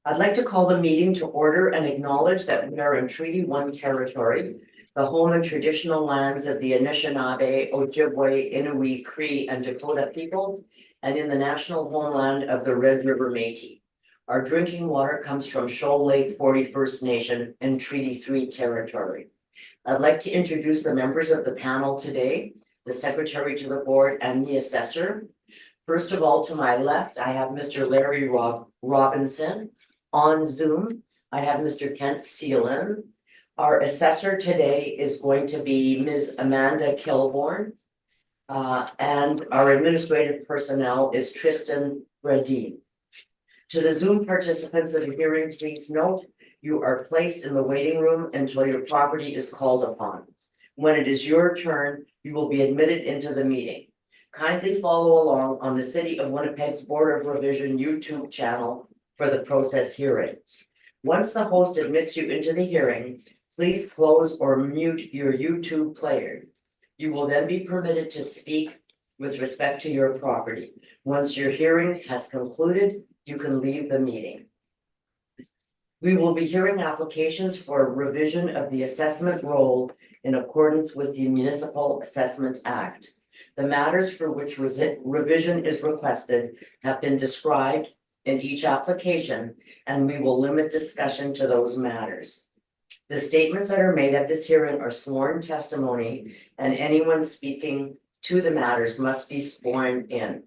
I'd like to call the meeting to order and acknowledge that we are in Treaty 1 territory, the home and traditional lands of the Anishinaabe, Ojibwe, Inuit, Cree, and Dakota peoples, and in the national homeland of the Red River Métis. Our drinking water comes from Shoal Lake 41st Nation in Treaty 3 territory. I'd like to introduce the members of the panel today, the secretary to the board and the assessor. First of all, to my left, I have Mr. Larry Robinson. On Zoom, I have Mr. Kent Seelan. Our assessor today is going to be Ms. Amanda Kilborn. And our administrative personnel is Tristan Bradeen. To the Zoom participants of the hearing, please note you are placed in the waiting room until your property is called upon. When it is your turn, you will be admitted into the meeting. Kindly follow along on the City of Winnipeg's Board of Revision YouTube channel for the process hearing. Once the host admits you into the hearing, please close or mute your YouTube player. You will then be permitted to speak with respect to your property. Once your hearing has concluded, you can leave the meeting. We will be hearing applications for revision of the assessment roll in accordance with the Municipal Assessment Act. The matters for which revision is requested have been described in each application, and we will limit discussion to those matters. The statements that are made at this hearing are sworn testimony, and anyone speaking to the matters must be sworn in.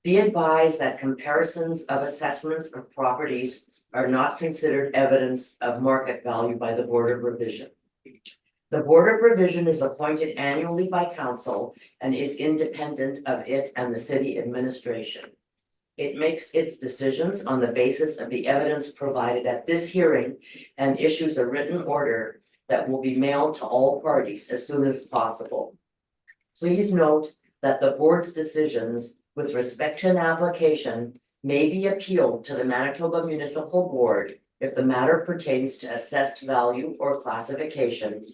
Be advised that comparisons of assessments of properties are not considered evidence of market value by the Board of Revision. The Board of Revision is appointed annually by council and is independent of it and the city administration. It makes its decisions on the basis of the evidence provided at this hearing and issues a written order that will be mailed to all parties as soon as possible. Please note that the board's decisions with respect to an application may be appealed to the Manitoba Municipal Board if the matter pertains to assessed value or classification,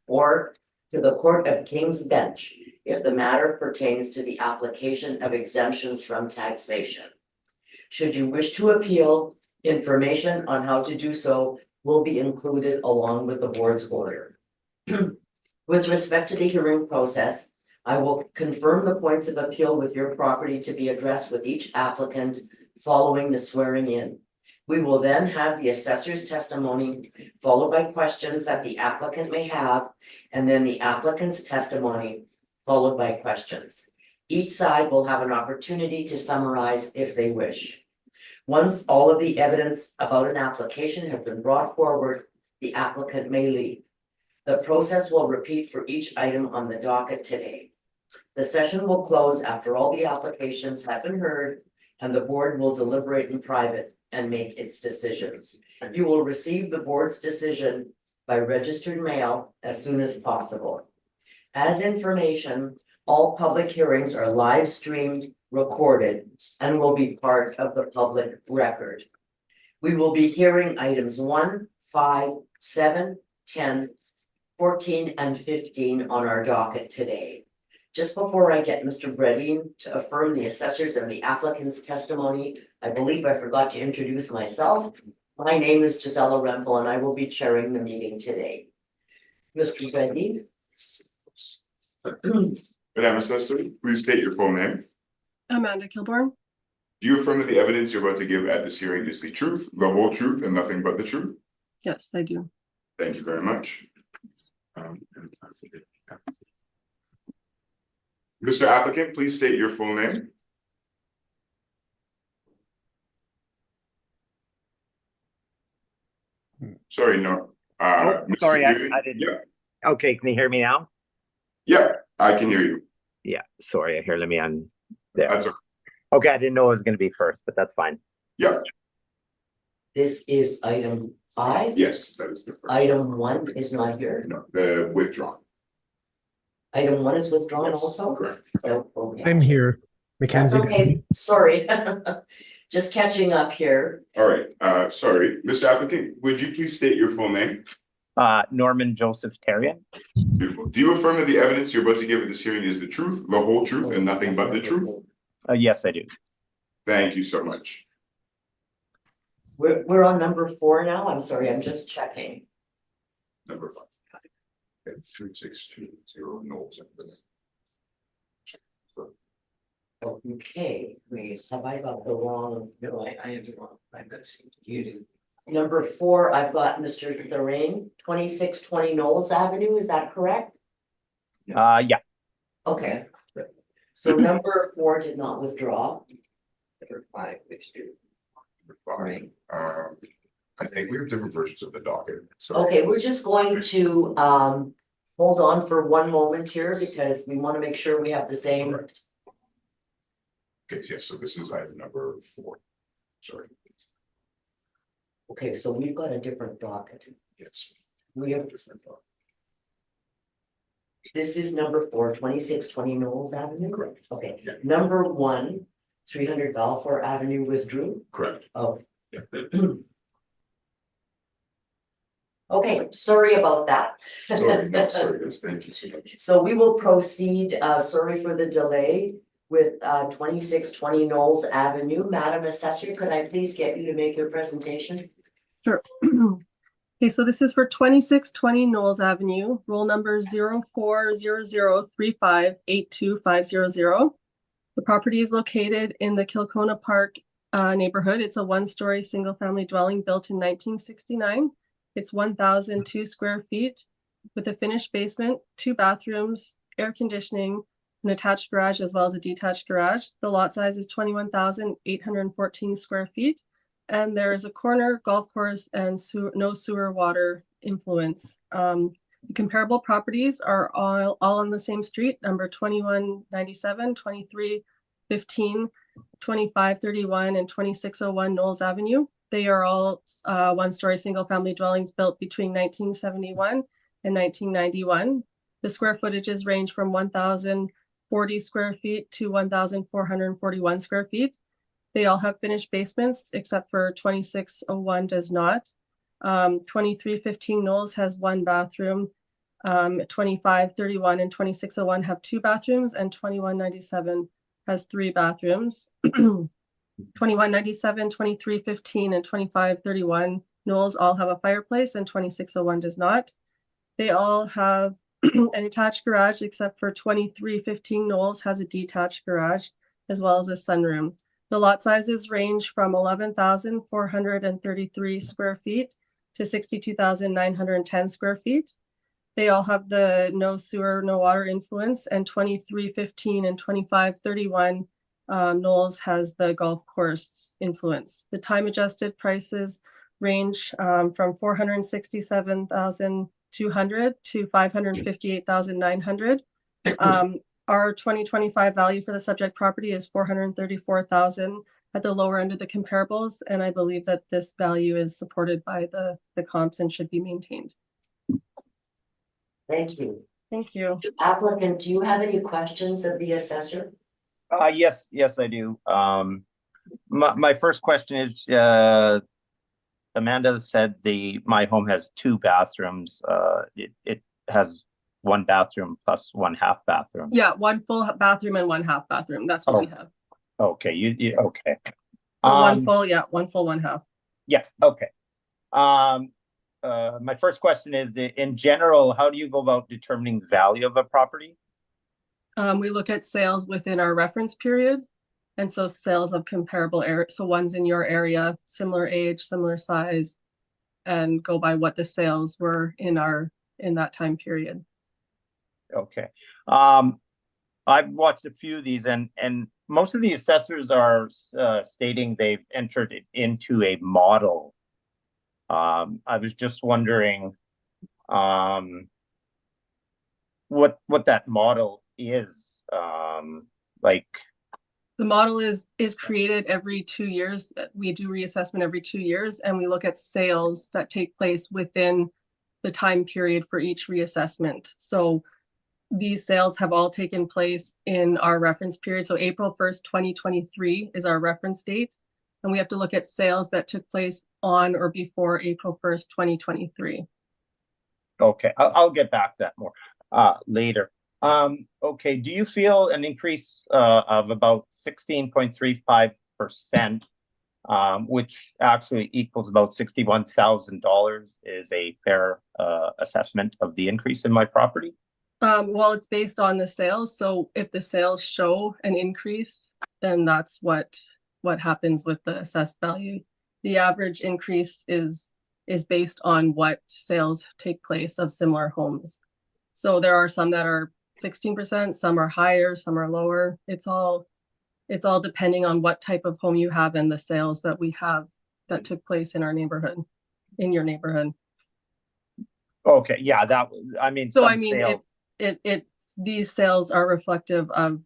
or to the Court of King's Bench if the matter pertains to the application of exemptions from taxation. Should you wish to appeal, information on how to do so will be included along with the board's order. With respect to the hearing process, I will confirm the points of appeal with your property to be addressed with each applicant following the swearing in. We will then have the assessor's testimony followed by questions that the applicant may have, and then the applicant's testimony followed by questions. Each side will have an opportunity to summarize if they wish. Once all of the evidence about an application has been brought forward, the applicant may leave. The process will repeat for each item on the docket today. The session will close after all the applications have been heard, and the board will deliberate in private and make its decisions. You will receive the board's decision by registered mail as soon as possible. As information, all public hearings are live streamed, recorded, and will be part of the public record. We will be hearing items 1, 5, 7, 10, 14, and 15 on our docket today. Just before I get Mr. Bradeen to affirm the assessors and the applicant's testimony, I believe I forgot to introduce myself. My name is Gisela Rempel, and I will be chairing the meeting today. Mr. Bradeen. Madam Assessor, please state your full name. Amanda Kilborn. Do you affirm that the evidence you're about to give at this hearing is the truth, the whole truth, and nothing but the truth? Yes, I do. Thank you very much. Mr. Applicant, please state your full name. Sorry, no. Sorry, I didn't. Yeah. Okay, can you hear me now? Yeah, I can hear you. Yeah, sorry, here, let me on there. That's okay. Okay, I didn't know it was going to be first, but that's fine. Yeah. This is item 5. Yes, that is the first. Item 1 is not here. No, the withdrawn. Item 1 is withdrawn also? Correct. Oh, okay. I'm here. That's Mackenzie. okay, sorry. Just catching up here. All right, sorry. Mr. Applicant, would you please state your full name? Norman Joseph Terrian. Beautiful. Do you affirm that the evidence you're about to give at this hearing is the truth, the whole truth, and nothing but the truth? Yes, I do. Thank you so much. We're on number 4 now. I'm sorry, I'm just checking. Number 5. Okay, 3620 Knowles. Okay, wait, have I got the wrong? No, I am the wrong, I bet you do. Number 4, I've got Mr. Lorraine, 2620 Knowles Avenue, is that correct? Yeah, Okay. So number 4 did not withdraw. Number 5 with you. Number 5. Right. I think we have different versions of the docket, so. Okay, we're just going to hold on for one moment here because we want to make sure we have the same. Correct. Okay, yes, so this is item number 4. Sorry, Okay, so we've got a different docket. yes. We have, Different docket. this is number 4, 2620 Knowles Avenue. Correct. Okay, Yeah. number 1, 300 Balfour Avenue withdrew. Correct. Oh, Yeah. okay, sorry about that. Sorry, no, sorry, yes, thank you so much. So we will proceed, sorry for the delay, with 2620 Knowles Avenue. Madam Assessor, could I please get you to make your presentation? Sure. Okay, so this is for 2620 Knowles Avenue, roll number 0400358250. The property is located in the Kilcona Park neighborhood. It's a one-story single-family dwelling built in 1969. It's 1,002 square feet with a finished basement, 2 bathrooms, air conditioning, an attached garage as well as a detached garage. The lot size is 21,814 square feet. And there is a corner golf course and no sewer water influence. The comparable properties are all on the same street, number 2197, 2315, 2531, and 2601 Knowles Avenue. They are all one-story single-family dwellings built between 1971 and 1991. The square footages range from 1,040 square feet to 1,441 square feet. They all have finished basements except for 2601 does not. 2315 Knowles has 1 bathroom. 2531 and 2601 have 2 bathrooms, and 2197 has 3 bathrooms. 2197, 2315, and 2531 Knowles all have a fireplace, and 2601 does not. They all have an attached garage except for 2315 Knowles has a detached garage as well as a sunroom. The lot sizes range from 11,433 square feet to 62,910 square feet. They all have the no sewer, no water influence, and 2315 and 2531 Knowles has the golf course influence. The time adjusted prices range from 467,200 to 558,900. Our 2025 value for the subject property is 434,000 at the lower end of the comparables, and I believe that this value is supported by the comps and should be maintained. Thank you. Thank you. Applicant, do you have any questions of the assessor? yes, I do. My first question is, Amanda said my home has 2 bathrooms. It has 1 bathroom plus 1 half bathroom. Yeah, 1 full bathroom and 1 half bathroom. That's what we have. Okay, you okay. So 1 full, yeah, 1 full, 1 half. Yes, okay. My first question is, in general, how do you go about determining the value of a property? We look at sales within our reference period. And so sales of comparable area, so ones in your area, similar age, similar size, and go by what the sales were in that time period. Okay. I've watched a few of these, and most of the assessors are stating they've entered it into a model. I was just wondering what that model is. Like, the model is created every 2 years. We do reassessment every 2 years, and we look at sales that take place within the time period for each reassessment. So these sales have all taken place in our reference period. So April 1st, 2023 is our reference date. And we have to look at sales that took place on or before April 1st, 2023. okay, I'll get back to that more later. Okay, do you feel an increase of about 16.35% which actually equals about $61,000 is a fair assessment of the increase in my property. Well, it's based on the sales, so if the sales show an increase, then that's what happens with the assessed value. The average increase is based on what sales take place of similar homes. So there are some that are 16%, some are higher, some are lower. It's all depending on what type of home you have and the sales that we have that took place in our neighborhood, in your neighborhood. Okay, yeah, that was, I mean, So some I mean, sales, these sales are reflective of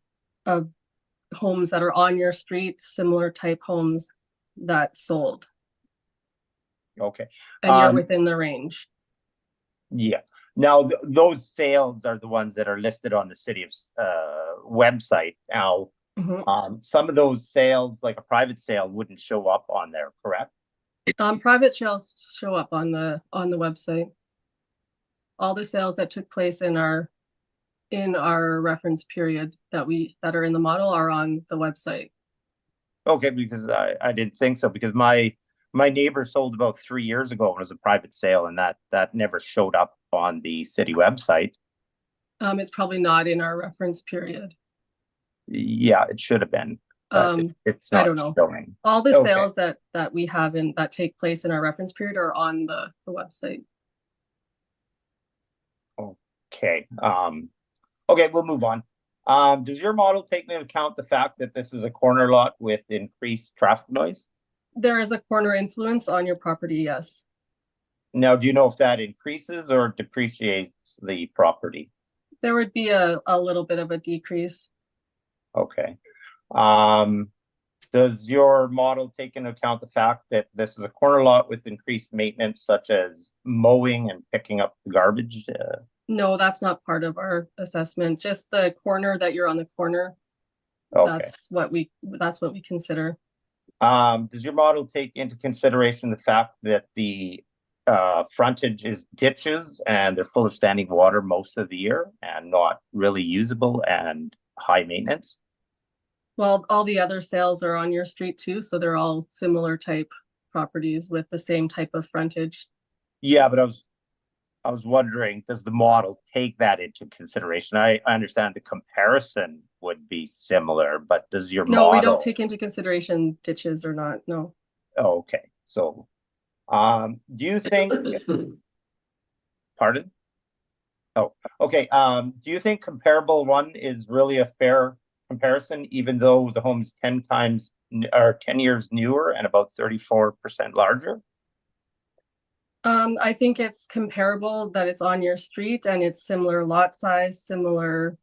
homes that are on your street, similar type homes that sold, okay, and you're Um, within the range. yeah. Now, those sales are the ones that are listed on the city of website. Now, Mhm. some of those sales, like a private sale, wouldn't show up on there, correct? Private sales show up on the website. All the sales that took place in our reference period that are in the model are on the website. Okay, because I didn't think so, because my neighbor sold about 3 years ago, and it was a private sale, and that never showed up on the city website. It's probably not in our reference period. Yeah, it should have been, but it's I not don't know. showing. All the Okay. sales that we have and that take place in our reference period are on the website. Okay, okay, we'll move on. Does your model take into account the fact that this is a corner lot with increased traffic noise? There is a corner influence on your property, yes. Now, do you know if that increases or depreciates the property? There would be a little bit of a decrease. Okay. Does your model take into account the fact that this is a corner lot with increased maintenance, such as mowing and picking up the garbage? No, that's not part of our assessment. Just the corner that you're on the corner. Okay. That's what we consider. Does your model take into consideration the fact that the frontage is ditches and they're full of standing water most of the year and not really usable and high maintenance? Well, all the other sales are on your street too, so they're all similar type properties with the same type of frontage. Yeah, but I was wondering, does the model take that into consideration? I understand the comparison would be similar, but does your No, we don't model? take into consideration ditches or not, no. Oh, okay, so, do you think, pardon? Oh, okay, do you think comparable one is really a fair comparison, even though the home's 10 years newer and about 34% larger? I think it's comparable that it's on your street and it's similar lot size, similar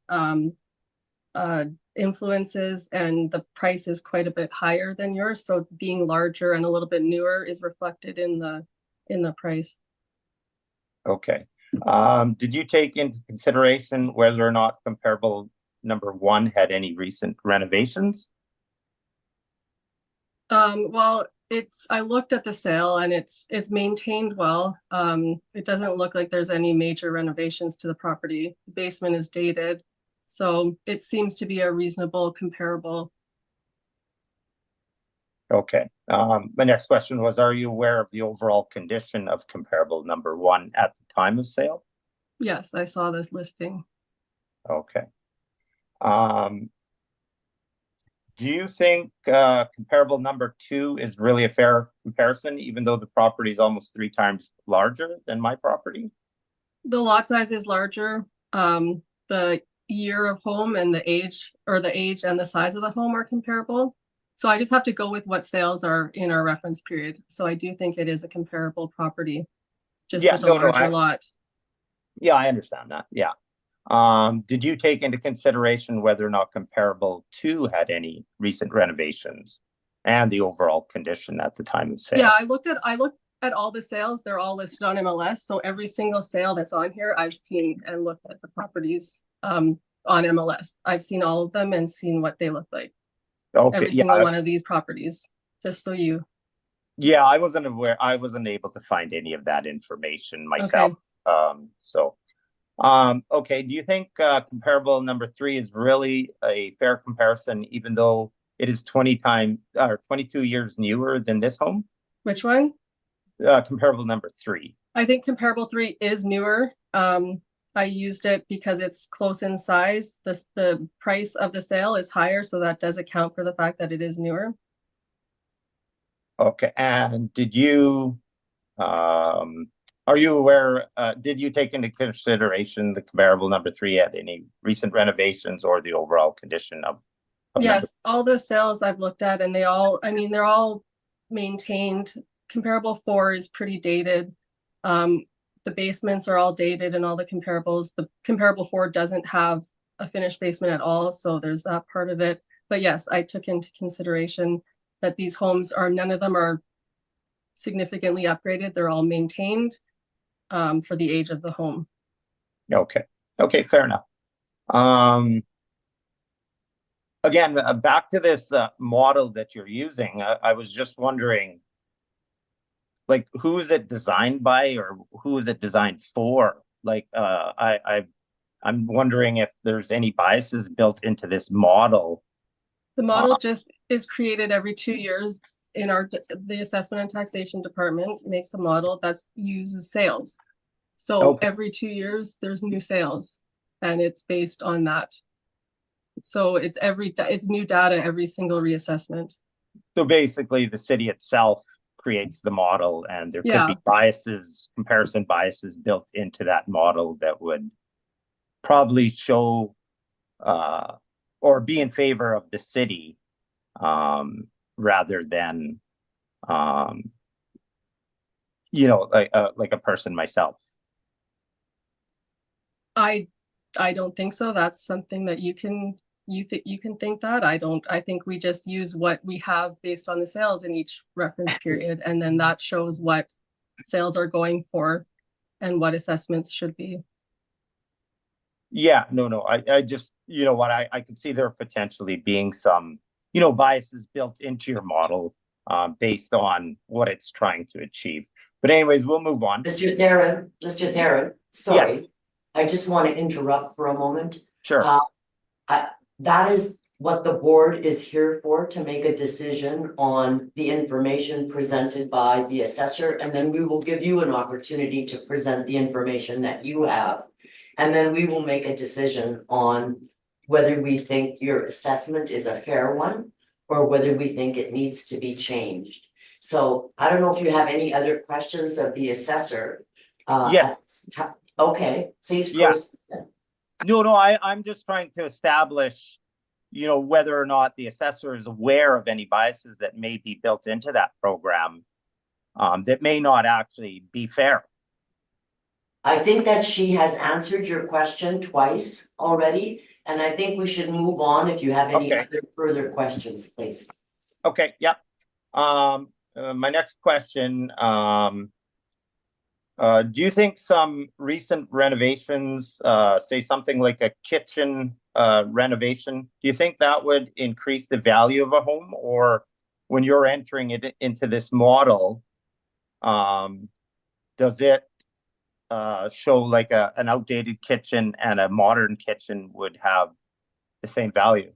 influences, and the price is quite a bit higher than yours. So being larger and a little bit newer is reflected in the price. Okay. Did you take into consideration whether or not comparable number one had any recent renovations? Well, I looked at the sale and it's maintained well. It doesn't look like there's any major renovations to the property. The basement is dated, so it seems to be a reasonable comparable. Okay. My next question was, are you aware of the overall condition of comparable number one at the time of sale? Yes, I saw this listing. Okay. Do you think comparable number two is really a fair comparison, even though the property is almost 3 times larger than my property? The lot size is larger. The year of home and the age and the size of the home are comparable. So I just have to go with what sales are in our reference period. So I do think it is a comparable property, just with a larger lot. Yeah, I understand that. Yeah. Did you take into consideration whether or not comparable two had any recent renovations and the overall condition at the time of sale? Yeah, I looked at all the sales. They're all listed on MLS. So every single sale that's on here, I've seen and looked at the properties on MLS. I've seen all of them and seen what they look like. Okay, every single one of these properties, just so you. Yeah, I wasn't aware. I wasn't able to find any of that information myself. Okay. Okay. Do you think comparable number three is really a fair comparison, even though it is 22 years newer than this home? Which one? Comparable number 3. I think comparable 3 is newer. I used it because it's close in size. The price of the sale is higher, so that does account for the fact that it is newer. Okay, and did you, are you aware, did you take into consideration the comparable number 3 at any recent renovations or the overall condition of number? Yes, all the sales I've looked at, and they're all maintained. Comparable 4 is pretty dated. The basements are all dated and all the comparables. The comparable 4 doesn't have a finished basement at all, so there's that part of it. But yes, I took into consideration that these homes none of them are significantly upgraded. They're all maintained for the age of the home. Okay, fair enough. Again, back to this model that you're using, I was just wondering, like, who is it designed by, or who is it designed for? Like, I'm wondering if there's any biases built into this model. The model just is created every 2 years in the assessment and taxation department makes a model that uses sales. So every 2 years there's new sales, and it's based on that. So it's new data every single reassessment. So basically the city itself creates the model, and there could be biases, comparison biases built into that model that would probably show or be in favor of the city rather than like a person myself. I don't think so. That's something that you can think that. I think we just use what we have based on the sales in each reference period, and then that shows what sales are going for and what assessments should be. Yeah, no, I just, I could see there potentially being some, biases built into your model based on what it's trying to achieve. But anyways, we'll move on. Mr. Theron, sorry, I just want to interrupt for a moment. Sure. That is what the board is here for, to make a decision on the information presented by the assessor, and then we will give you an opportunity to present the information that you have. And then we will make a decision on whether we think your assessment is a fair one or whether we think it needs to be changed. So I don't know if you have any other questions of the assessor. Yes. Okay, please Yeah. proceed. No, I'm just trying to establish, whether or not the assessor is aware of any biases that may be built into that program that may not actually be fair. I think that she has answered your question twice already, and I think we should move on if you have any other further questions, please. Okay, yeah. My next question, do you think some recent renovations, say something like a kitchen renovation, do you think that would increase the value of a home? Or when you're entering it into this model, does it show like an outdated kitchen and a modern kitchen would have the same value?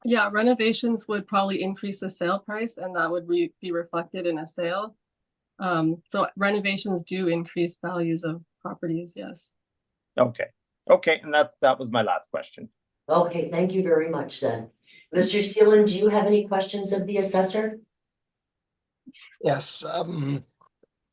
Yeah, renovations would probably increase the sale price, and that would be reflected in a sale. So renovations do increase values of properties, yes. Okay, and that was my last question. Okay, thank you very much then. Mr. Seelan, do you have any questions of the assessor? Yes,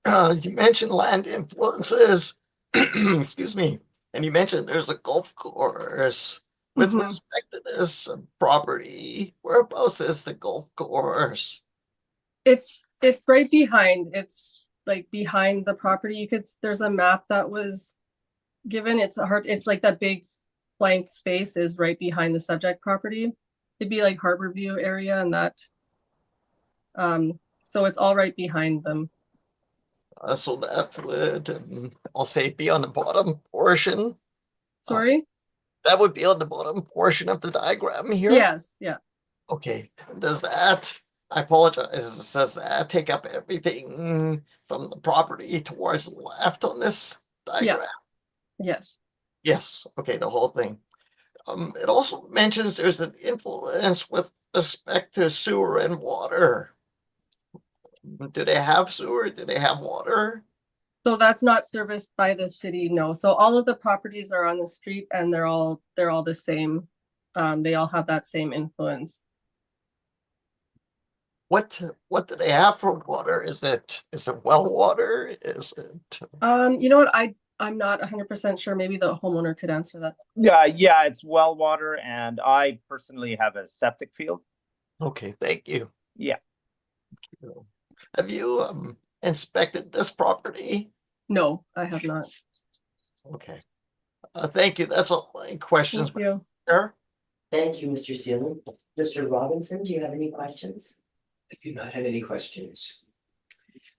you mentioned land influences, excuse me, and you mentioned there's a golf course. With respect to this property, whereabouts is the golf course? It's right behind. It's like behind the property. There's a map that was given. It's like that big blank space is right behind the subject property. It'd be like Harborview area and that. So it's all right behind them. So that would, I'll say, be on the bottom portion. Sorry? That would be on the bottom portion of the diagram here? Yes, yeah. Okay, does that, I apologize, does that take up everything from the property towards the left on this diagram? Yes. Yes, okay, the whole thing. It also mentions there's an influence with respect to sewer and water. Do they have sewer? Do they have water? So that's not serviced by the city, no. So all of the properties are on the street and they're all the same. They all have that same influence. What do they have for water? Is it well water? Is it You know what? I'm not 100% sure. Maybe the homeowner could answer that. Yeah, it's well water, and I personally have a septic field. okay? Thank you. Yeah. Have you inspected this property? No, I have not. Okay. Thank you. That's all my questions. Thank you. There. Thank you, Mr. Seelan. Mr. Robinson, do you have any questions? I do not have any questions.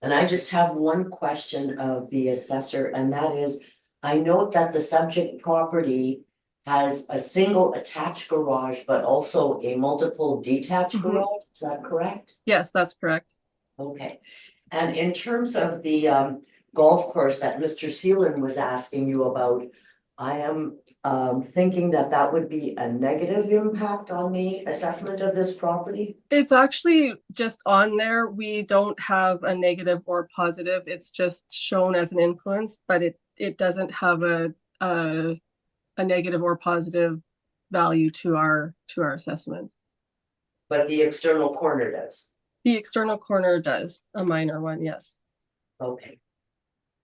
And I just have one question of the assessor, and that is, I note that the subject property has a single attached garage, but also a multiple detached Mhm. garage, is that correct? Yes, that's correct. Okay, and in terms of the golf course that Mr. Seelan was asking you about, I am thinking that that would be a negative impact on the assessment of this property. It's actually just on there. We don't have a negative or positive. It's just shown as an influence, but it doesn't have a negative or positive value to our assessment. But the external corner does. The external corner does, a minor one, yes. Okay.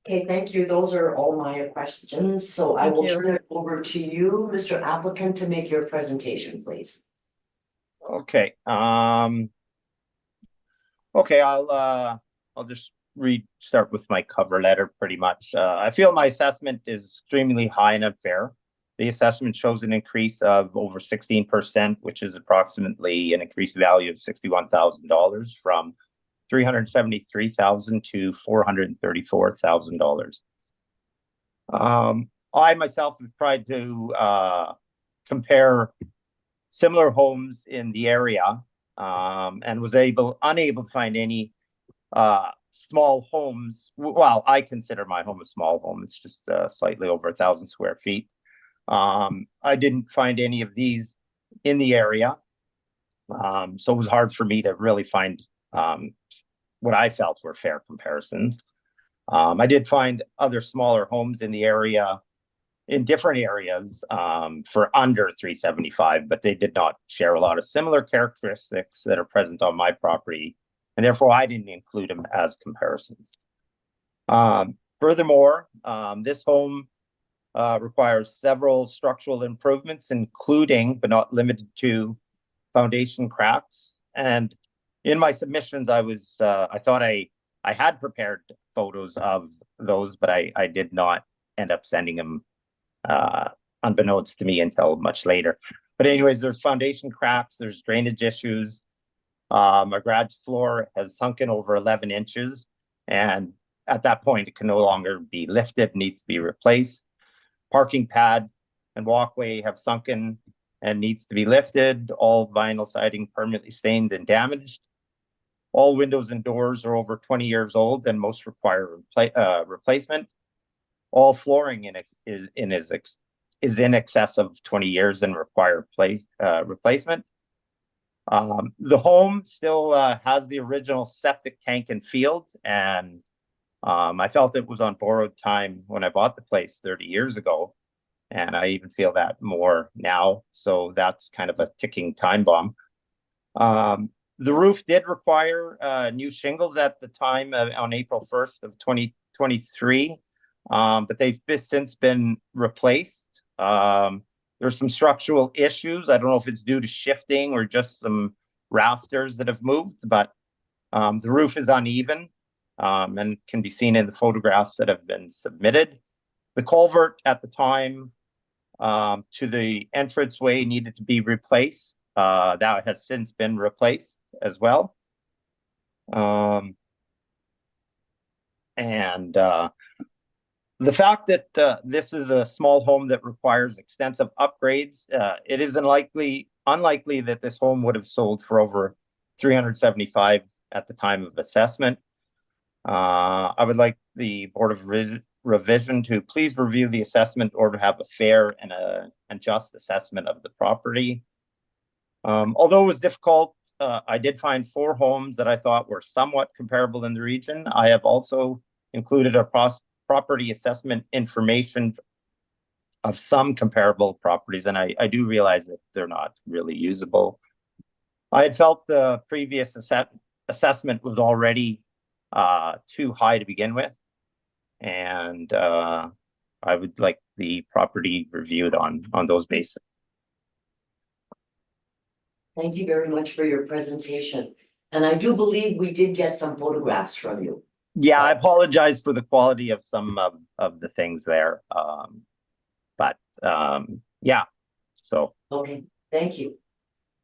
Okay, thank you. Those are all my questions. So I Thank will you. turn it over to you, Mr. Applicant, to make your presentation, please. Okay. Okay, I'll just start with my cover letter pretty much. I feel my assessment is extremely high and unfair. The assessment shows an increase of over 16%, which is approximately an increased value of $61,000 from $373,000 to $434,000. I myself have tried to compare similar homes in the area, and was unable to find any small homes. Well, I consider my home a small home. It's just slightly over 1,000 square feet. I didn't find any of these in the area, so it was hard for me to really find what I felt were fair comparisons. I did find other smaller homes in the area, in different areas, for under 375, but they did not share a lot of similar characteristics that are present on my property, and therefore I didn't include them as comparisons. Furthermore, this home requires several structural improvements, including but not limited to foundation cracks. And in my submissions, I thought I had prepared photos of those, but I did not end up sending them unbeknownst to me until much later. But anyways, there's foundation cracks, there's drainage issues. My garage floor has sunken over 11 inches, and at that point it can no longer be lifted, needs to be replaced. Parking pad and walkway have sunken and needs to be lifted. All vinyl siding permanently stained and damaged. All windows and doors are over 20 years old and most require replacement. All flooring is in excess of 20 years and require replacement. The home still has the original septic tank and field, and I felt it was on borrowed time when I bought the place 30 years ago, and I even feel that more now. So that's kind of a ticking time bomb. The roof did require new shingles at the time on April 1st of 2023, but they've since been replaced. There's some structural issues. I don't know if it's due to shifting or just some rafters that have moved, but the roof is uneven and can be seen in the photographs that have been submitted. The culvert at the time to the entranceway needed to be replaced. That has since been replaced as well. The fact that this is a small home that requires extensive upgrades, it is unlikely that this home would have sold for over 375 at the time of assessment. I would like the Board of revision to please review the assessment or to have a fair and just assessment of the property. Although it was difficult, I did find 4 homes that I thought were somewhat comparable in the region. I have also included a property assessment information of some comparable properties, and I do realize that they're not really usable. I had felt the previous assessment was already too high to begin with, and I would like the property reviewed on those bases. Thank you very much for your presentation. And I do believe we did get some photographs from you. Yeah, I apologize for the quality of some of the things there. But yeah, so. Okay, thank you.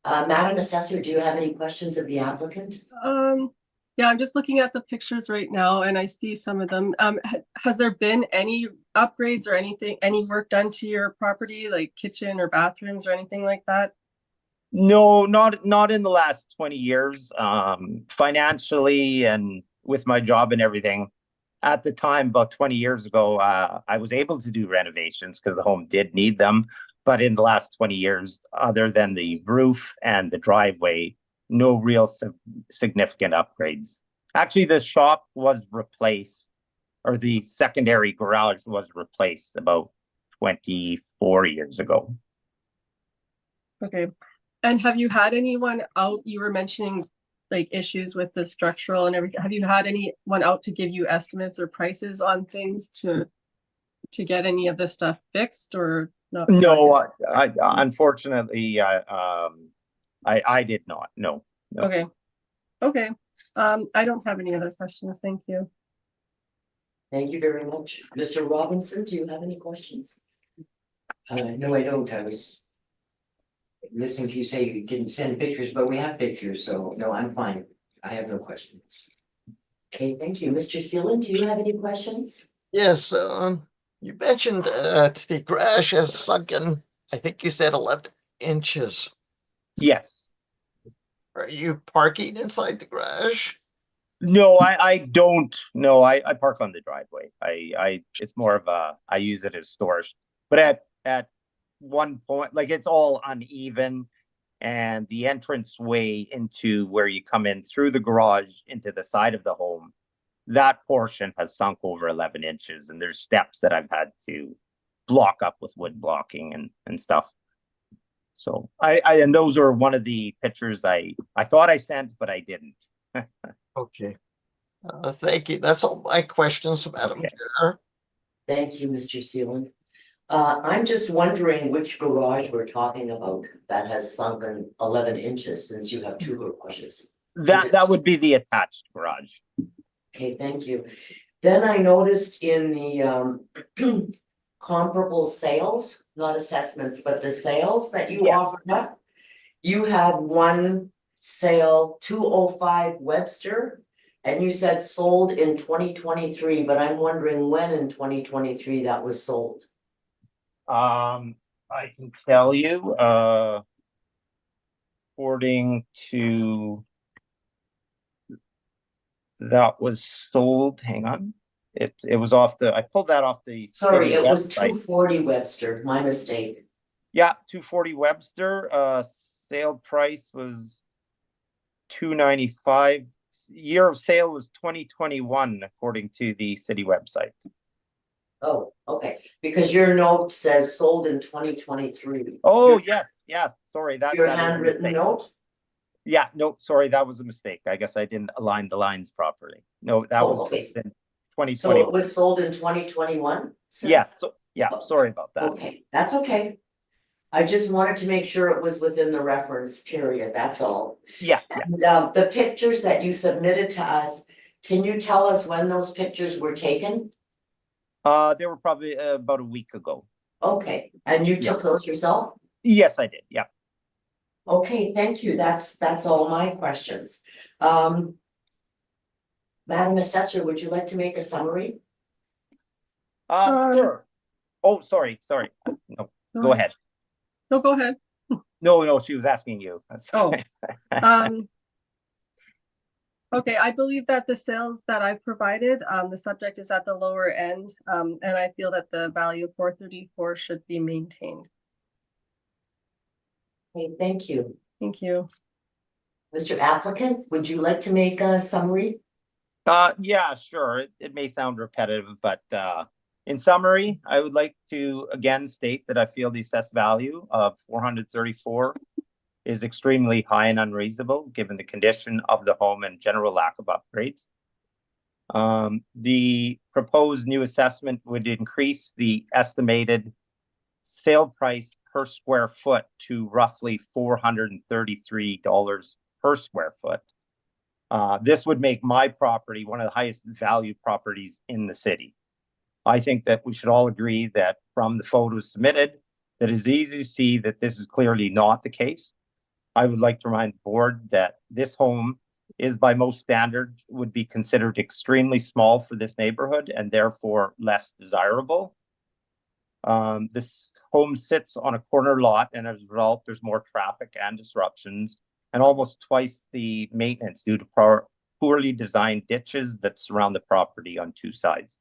Madam Assessor, do you have any questions of the applicant? Yeah, I'm just looking at the pictures right now and I see some of them. Has there been any upgrades or anything, any work done to your property, like kitchen or bathrooms or anything like that? No, not in the last 20 years. Financially and with my job and everything, at the time, about 20 years ago, I was able to do renovations because the home did need them. But in the last 20 years, other than the roof and the driveway, no real significant upgrades. Actually, the shop was replaced, or the secondary garage was replaced about 24 years ago. Okay. And have you had anyone out, you were mentioning like issues with the structural and everything. Have you had anyone out to give you estimates or prices on things to get any of this stuff fixed or not? No, I unfortunately, I did not. No. Okay. Okay. I don't have any other questions. Thank you. Thank you very much. Mr. Robinson, do you have any questions? No, I don't. I was listening to you say you didn't send pictures, but we have pictures, so no, I'm fine. I have no questions. Okay, thank you. Mr. Seelan, do you have any questions? Yes, you mentioned the garage has sunken, I think you said 11 inches. Yes. Are you parking inside the garage? No, I don't. No, I park on the driveway. It's more of I use it as storage. But at one point, like it's all uneven, and the entrance way into where you come in through the garage into the side of the home, that portion has sunk over 11 inches, and there's steps that I've had to block up with wood blocking and stuff. So and those are one of the pictures I thought I sent, but I didn't. Okay. Thank you. That's all my questions, Madam Chair. Thank you, Mr. Seelan. I'm just wondering which garage we're talking about that has sunken 11 inches since you have 2 garages. That would be the attached garage. Okay, thank you. Then I noticed in the comparable sales, not assessments, but the sales that you offered up, you had one sale 205 Webster, and you said sold in 2023, but I'm wondering when in 2023 that was sold. I can tell you, according to that was sold, hang on. It was off I pulled that off the Sorry, city it was website. 240 Webster, my mistake. Yeah, 240 Webster, sale price was 295. Year of sale was 2021, according to the city website. Oh, okay, because your note says sold in 2023. Oh, yes, yeah, sorry, that Your is a handwritten mistake. note? Yeah, no, sorry, that was a mistake. I guess I didn't align the lines properly. No, that was Okay. in So 2020. it was sold in 2021? Yes, yeah, sorry about that. Okay, that's okay. I just wanted to make sure it was within the reference period, that's all. Yeah. And the pictures that you submitted to us, can you tell us when those pictures were taken? They were probably about a week ago. Okay, and you took those yourself? Yes, I did, yeah. Okay, thank you. That's all my questions. Madam Assessor, would you like to make a summary? Sure. Oh, sorry. No, go ahead. No, go ahead. No, she was asking you. Oh. Okay, I believe that the sales that I provided, the subject is at the lower end, and I feel that the value of 434 should be maintained. Okay, thank you. Thank you. Mr. Applicant, would you like to make a summary? Yeah, sure. It may sound repetitive, but in summary, I would like to again state that I feel the assessed value of 434 is extremely high and unreasonable given the condition of the home and general lack of upgrades. The proposed new assessment would increase the estimated sale price per square foot to roughly $433 per square foot. This would make my property one of the highest value properties in the city. I think that we should all agree that from the photos submitted, that it's easy to see that this is clearly not the case. I would like to remind the board that this home is by most standards would be considered extremely small for this neighborhood and therefore less desirable. This home sits on a corner lot, and as a result, there's more traffic and disruptions, and almost twice the maintenance due to poorly designed ditches that surround the property on two sides.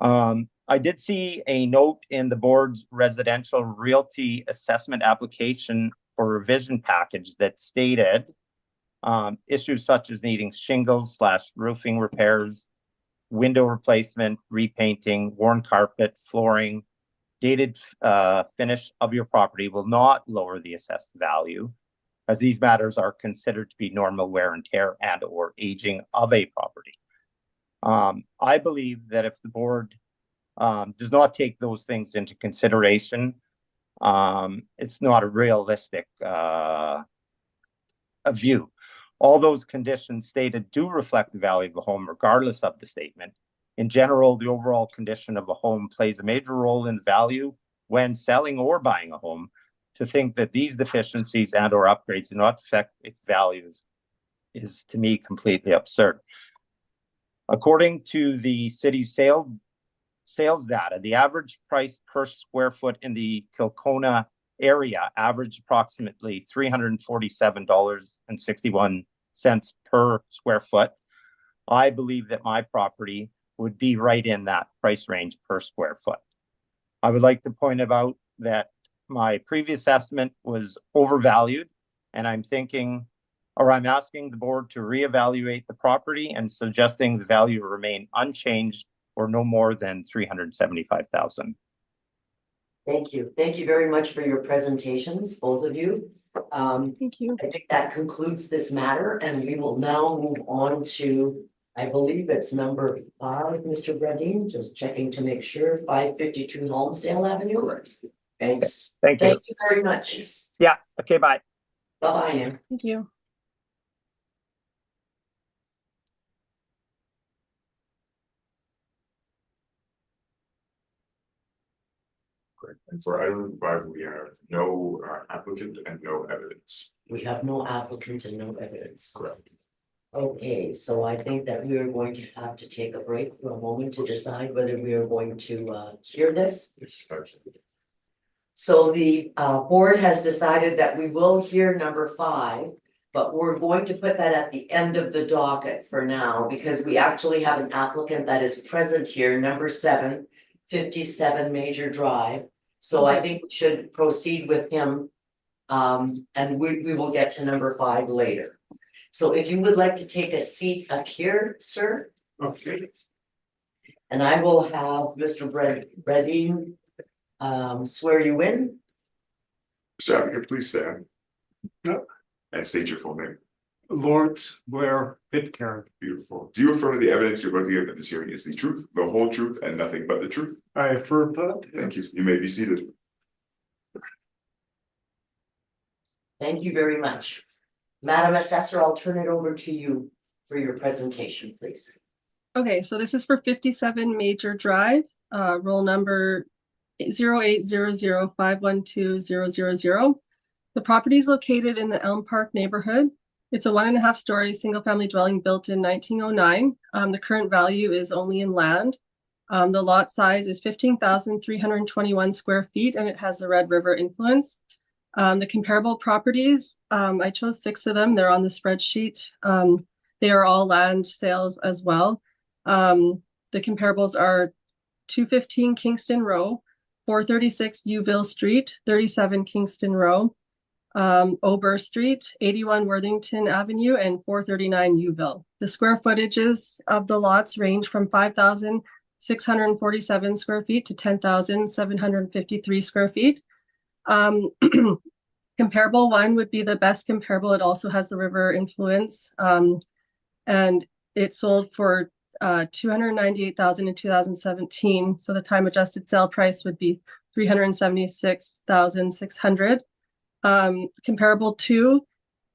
I did see a note in the board's residential realty assessment application for revision package that stated issues such as needing shingles / roofing repairs, window replacement, repainting, worn carpet, flooring, dated finish of your property will not lower the assessed value, as these matters are considered to be normal wear and tear and or aging of a property. I believe that if the board does not take those things into consideration, it's not a realistic view. All those conditions stated do reflect the value of the home regardless of the statement. In general, the overall condition of a home plays a major role in value when selling or buying a home. To think that these deficiencies and or upgrades do not affect its values is to me completely absurd. According to the city's sales data, the average price per square foot in the Kilkona area averaged approximately $347.61 per square foot. I believe that my property would be right in that price range per square foot. I would like to point out that my previous estimate was overvalued, and I'm asking the board to reevaluate the property and suggesting the value remain unchanged or no more than $375,000. Thank you. Thank you very much for your presentations, both of you. Thank you. I think that concludes this matter, and we will now move on to, I believe it's number 5, Mr. Bradeen, just checking to make sure, 552 Holmesdale Avenue. Correct. Thanks. Thank you. Thank you very much. Yeah, okay, bye. Bye-bye now. Thank you. Correct. And for item 5, we have no applicant and no evidence. We have no applicant and no evidence. Correct. Okay, so I think that we are going to have to take a break for a moment to decide whether we are going to hear this. Yes, absolutely. So the board has decided that we will hear number 5, but we're going to put that at the end of the docket for now, because we actually have an applicant that is present here, number 7, 57 Major Drive. So I think we should proceed with him, and we will get to number 5 later. So if you would like to take a seat up here, sir. Okay. And I will have Mr. Bradeen swear you in. Mr. Applicant, please stand. Yep. And state your full name. Lawrence Blair Pitcairn. Beautiful. Do you affirm that the evidence you're about to give at this hearing is the truth, the whole truth, and nothing but the truth? I affirm that. Thank you. You may be seated. Thank you very much. Madam Assessor, I'll turn it over to you for your presentation, please. Okay, so this is for 57 Major Drive, roll number 0800512000. The property is located in the Elm Park neighborhood. It's a 1.5-story single-family dwelling built in 1909. The current value is only in land. The lot size is 15,321 square feet, and it has the Red River influence. The comparable properties, I chose 6 of them. They're on the spreadsheet. They are all land sales as well. The comparables are 215 Kingston Row, 436 Uville Street, 37 Kingston Row, Ober Street, 81 Worthington Avenue, and 439 Uville. The square footages of the lots range from 5,647 square feet to 10,753 square feet. Comparable one would be the best comparable. It also has the river influence, and it sold for $298,000 in 2017. So the time adjusted sale price would be $376,600. Comparable 2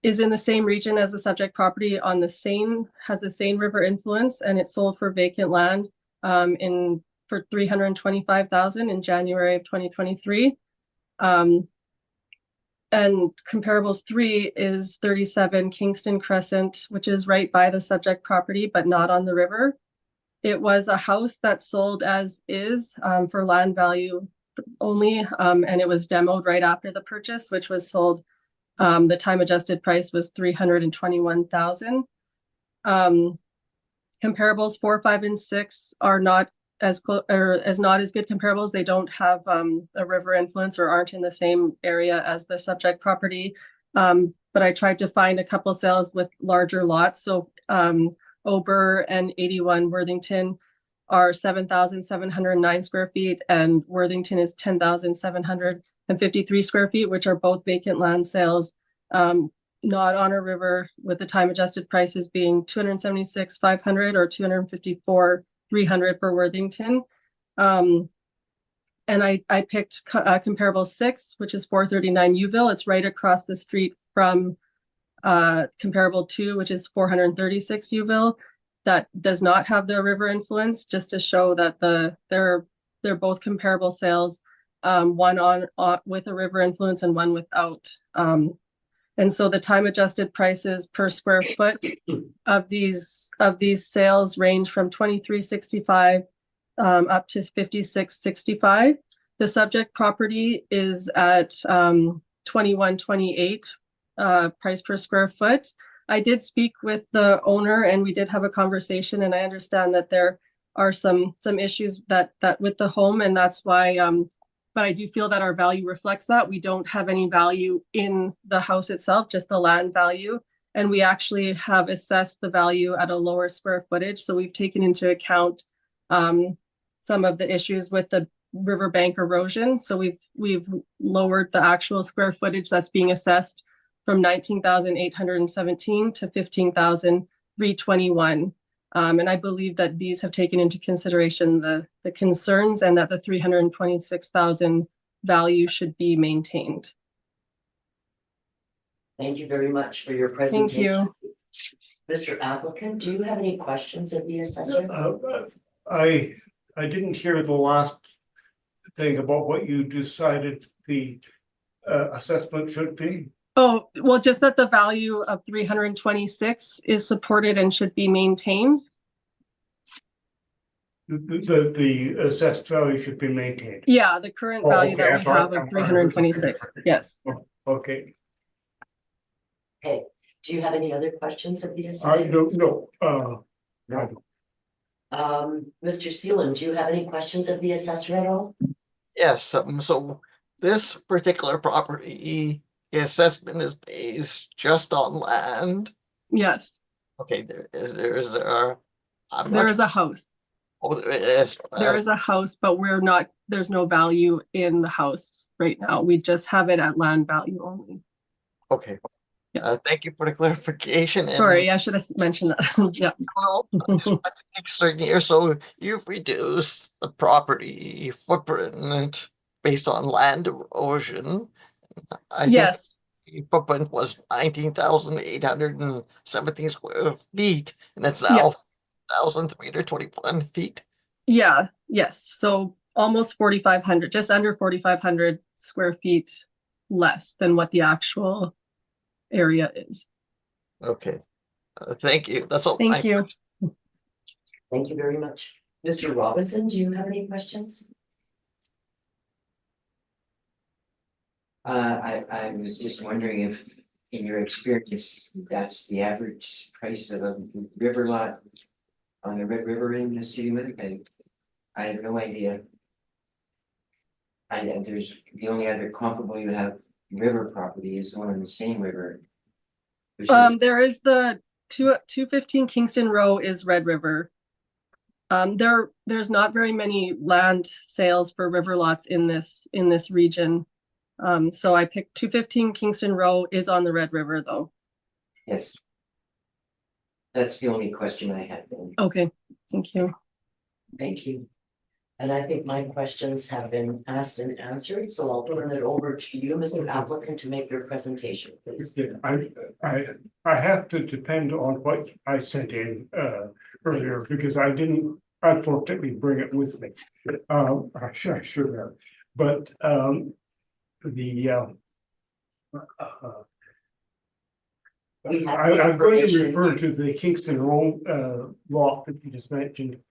is in the same region as the subject property on the Seine, has the Seine river influence, and it sold for vacant land for $325,000 in January of 2023. And comparables 3 is 37 Kingston Crescent, which is right by the subject property, but not on the river. It was a house that sold as is for land value only, and it was demoed right after the purchase, which was sold. The time adjusted price was $321,000. Comparables 4, 5, and 6 are not as good comparables. They don't have a river influence or aren't in the same area as the subject property. But I tried to find a couple sales with larger lots. So Ober and 81 Worthington are 7,709 square feet, and Worthington is 10,753 square feet, which are both vacant land sales, not on a river, with the time adjusted prices being $276,500 or $254,300 for Worthington. And I picked comparable 6, which is 439 Uville. It's right across the street from comparable 2, which is 436 Uville. That does not have the river influence, just to show that they're both comparable sales, one on with a river influence and one without. And so the time adjusted prices per square foot of these sales range from $23.65 up to $56.65. The subject property is at $21.28 price per square foot. I did speak with the owner and we did have a conversation, and I understand that there are some issues that with the home, and that's why but I do feel that our value reflects that. We don't have any value in the house itself, just the land value. And we actually have assessed the value at a lower square footage. So we've taken into account some of the issues with the riverbank erosion. So we've lowered the actual square footage that's being assessed from 19,817 to 15,321. And I believe that these have taken into consideration the concerns, and that the 326,000 value should be maintained. Thank you very much for your Thank presentation. you. Mr. Applicant, do you have any questions of the assessor? I didn't hear the last thing about what you decided the assessment should be. Oh, well, just that the value of 326 is supported and should be maintained. The assessed value should be maintained. Yeah, the current value okay, that I we thought- have of 326, yes. Okay, Okay, do you have any other questions of the I assessor? don't know, No. Mr. Seelan, do you have any questions of the assessor at all? Yes, so this particular property, the assessment is based just on land. Yes, Okay, there is a house. Oh, there is. There is a house, but there's no value in the house right now. We just have it at land value only. Okay. Yeah. Thank you for the clarification. Sorry, I should have mentioned that. Yeah. No, I just want to take certain here. So you've reduced the property footprint based on land erosion. I think Yes, the footprint was 19,817 square feet, and it's Yeah. now 1,321 feet. yeah, yes. So almost 4,500, just under 4,500 square feet less than what the actual area is. Okay. Thank you. That's all. Thank you. Thank you very much. Mr. Robinson, do you have any questions? I was just wondering if in your experience, that's the average price of a river lot on the Red River in the city of Winnipeg? I have no idea. And there's, the only other comparable you have river property is the one on the same river. which is- There is the 215 Kingston Row is Red River. There's not very many land sales for river lots in this region. So I picked 215 Kingston Row is on the Red River though. Yes. That's the only question I had then. Okay, thank you. Thank you. And I think my questions have been asked and answered, so I'll turn it over to you, Mr. Applicant, to make your presentation, please. Yeah, I have to depend on what I sent in earlier because I didn't unfortunately bring it with me. I should have, but We have the I'm going to information. refer to the Kingston Row law that you just mentioned.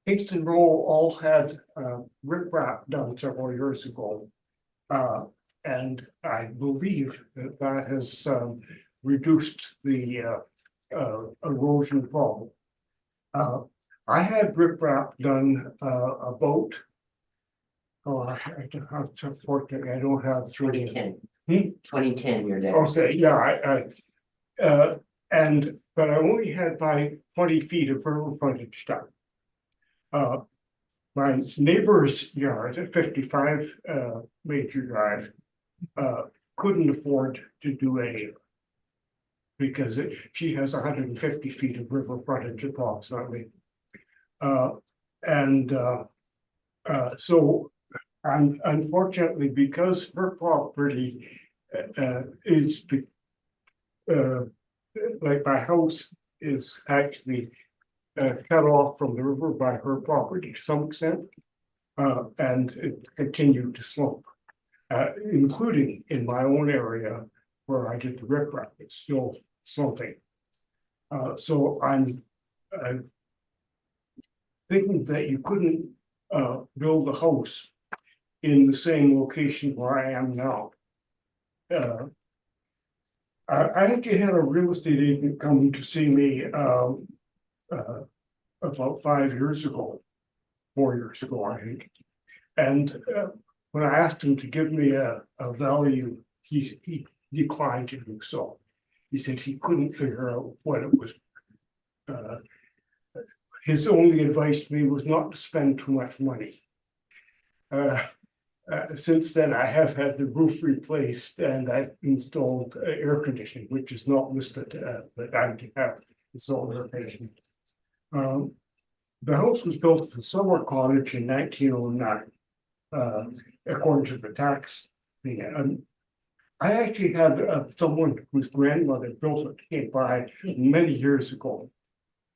Kingston Row all had riprap done several years ago. And I believe that that has reduced the erosion problem. I had riprap done about. Oh, unfortunately, I don't have 2010. 2010, your dad. Okay, yeah, but I only had my 20 feet of river frontage done. My neighbor's yard at 55 Major Drive couldn't afford to do any of it. Because she has 150 feet of river frontage approximately. So unfortunately, because her property is like my house is actually cut off from the river by her property to some extent, and it continued to slope, including in my own area where I did the riprap. It's still sloping. So I'm thinking that you couldn't build a house in the same location where I am now. I actually had a real estate agent come to see me about 5 years ago, 4 years ago, I think. And when I asked him to give me a value, he declined to do so. He said he couldn't figure out what it was. His only advice to me was not to spend too much money. Since then, I have had the roof replaced and I've installed air conditioning, which is not listed, but I have installed air conditioning. The house was built at the summer cottage in 1909, according to the tax thing. I actually had someone whose grandmother built it, came by many years ago.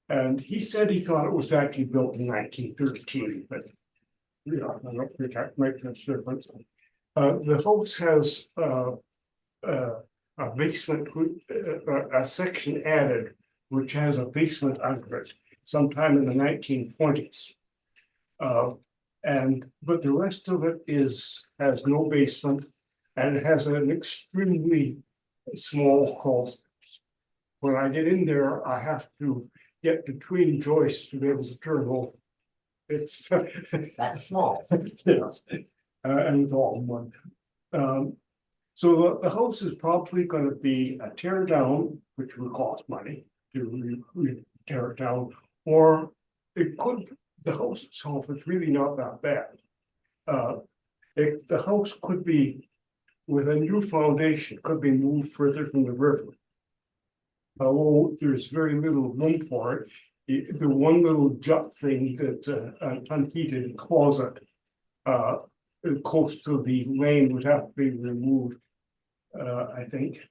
And he said he thought it was actually built in 1913, but you know, I don't think that makes much difference. The house has a basement, a section added, which has a basement under it, sometime in the 1920s. But the rest of it has no basement, and it has an extremely small crawl space. When I get in there, I have to get between joists to be able to turn over. It's That's small. yes, and it's all one. So the house is probably going to be a tear down, which would cost money to tear it down, or it could. The house itself is really not that bad. The house could be, with a new foundation, could be moved further from the river. Although there's very little room for it. The one little jut thing that an unheated closet close to the lane would have to be removed, I think.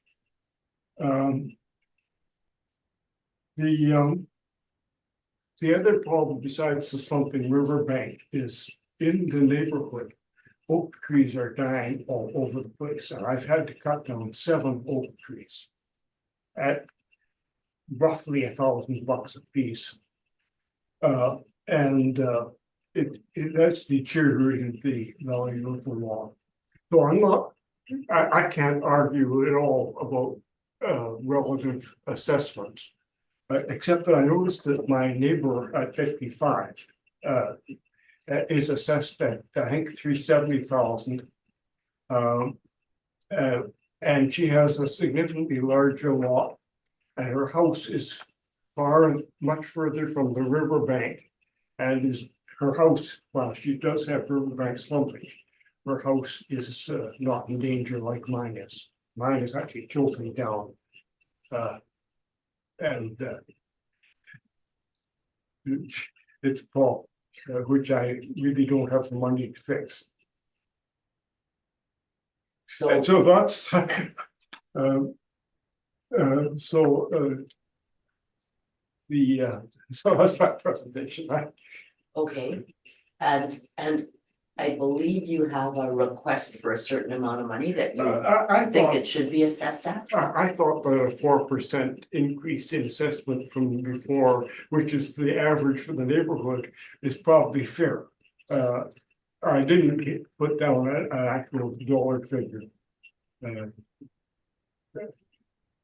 The other problem besides the slumping riverbank is in the neighborhood, oak trees are dying all over the place, and I've had to cut down 7 oak trees at roughly $1,000 a piece. That's deteriorated the value of the lawn. So I'm not I can't argue at all about relative assessments. Except that I noticed that my neighbor at 55 is assessed at, I think, 370,000. And she has a significantly larger lot, and her house is much further from the riverbank. And her house, while she does have riverbank slumpage, her house is not in danger like mine is. Mine is actually tilting down. And it's a fault, which I really don't have the money to fix. So, And so that's, so that's my presentation. okay, and I believe you have a request for a certain amount of money that you I think thought, it should be assessed at? I thought that a 4% increase in assessment from before, which is the average for the neighborhood, is probably fair. I didn't put down an actual dollar figure.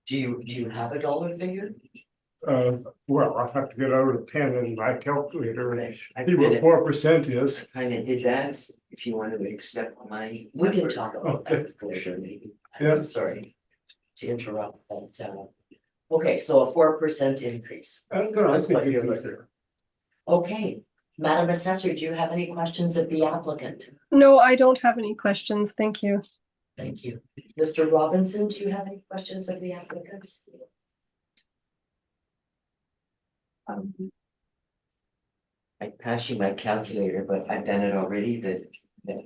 Do you have a dollar figure? Well, I'll have to get out a pen and my calculator and Okay, I see what kinda- 4% is. Kind of did that, if you want to accept my. We can talk about Okay. that for sure, maybe. Yeah. I'm sorry to interrupt, but okay, so a 4% increase. I That's think what you're it's looking. Okay, Madam Assessor, do you have any questions of the applicant? No, I don't have any questions. Thank you. Thank you. Mr. Robinson, do you have any questions of the applicant? I passed you my calculator, but I've done it already, that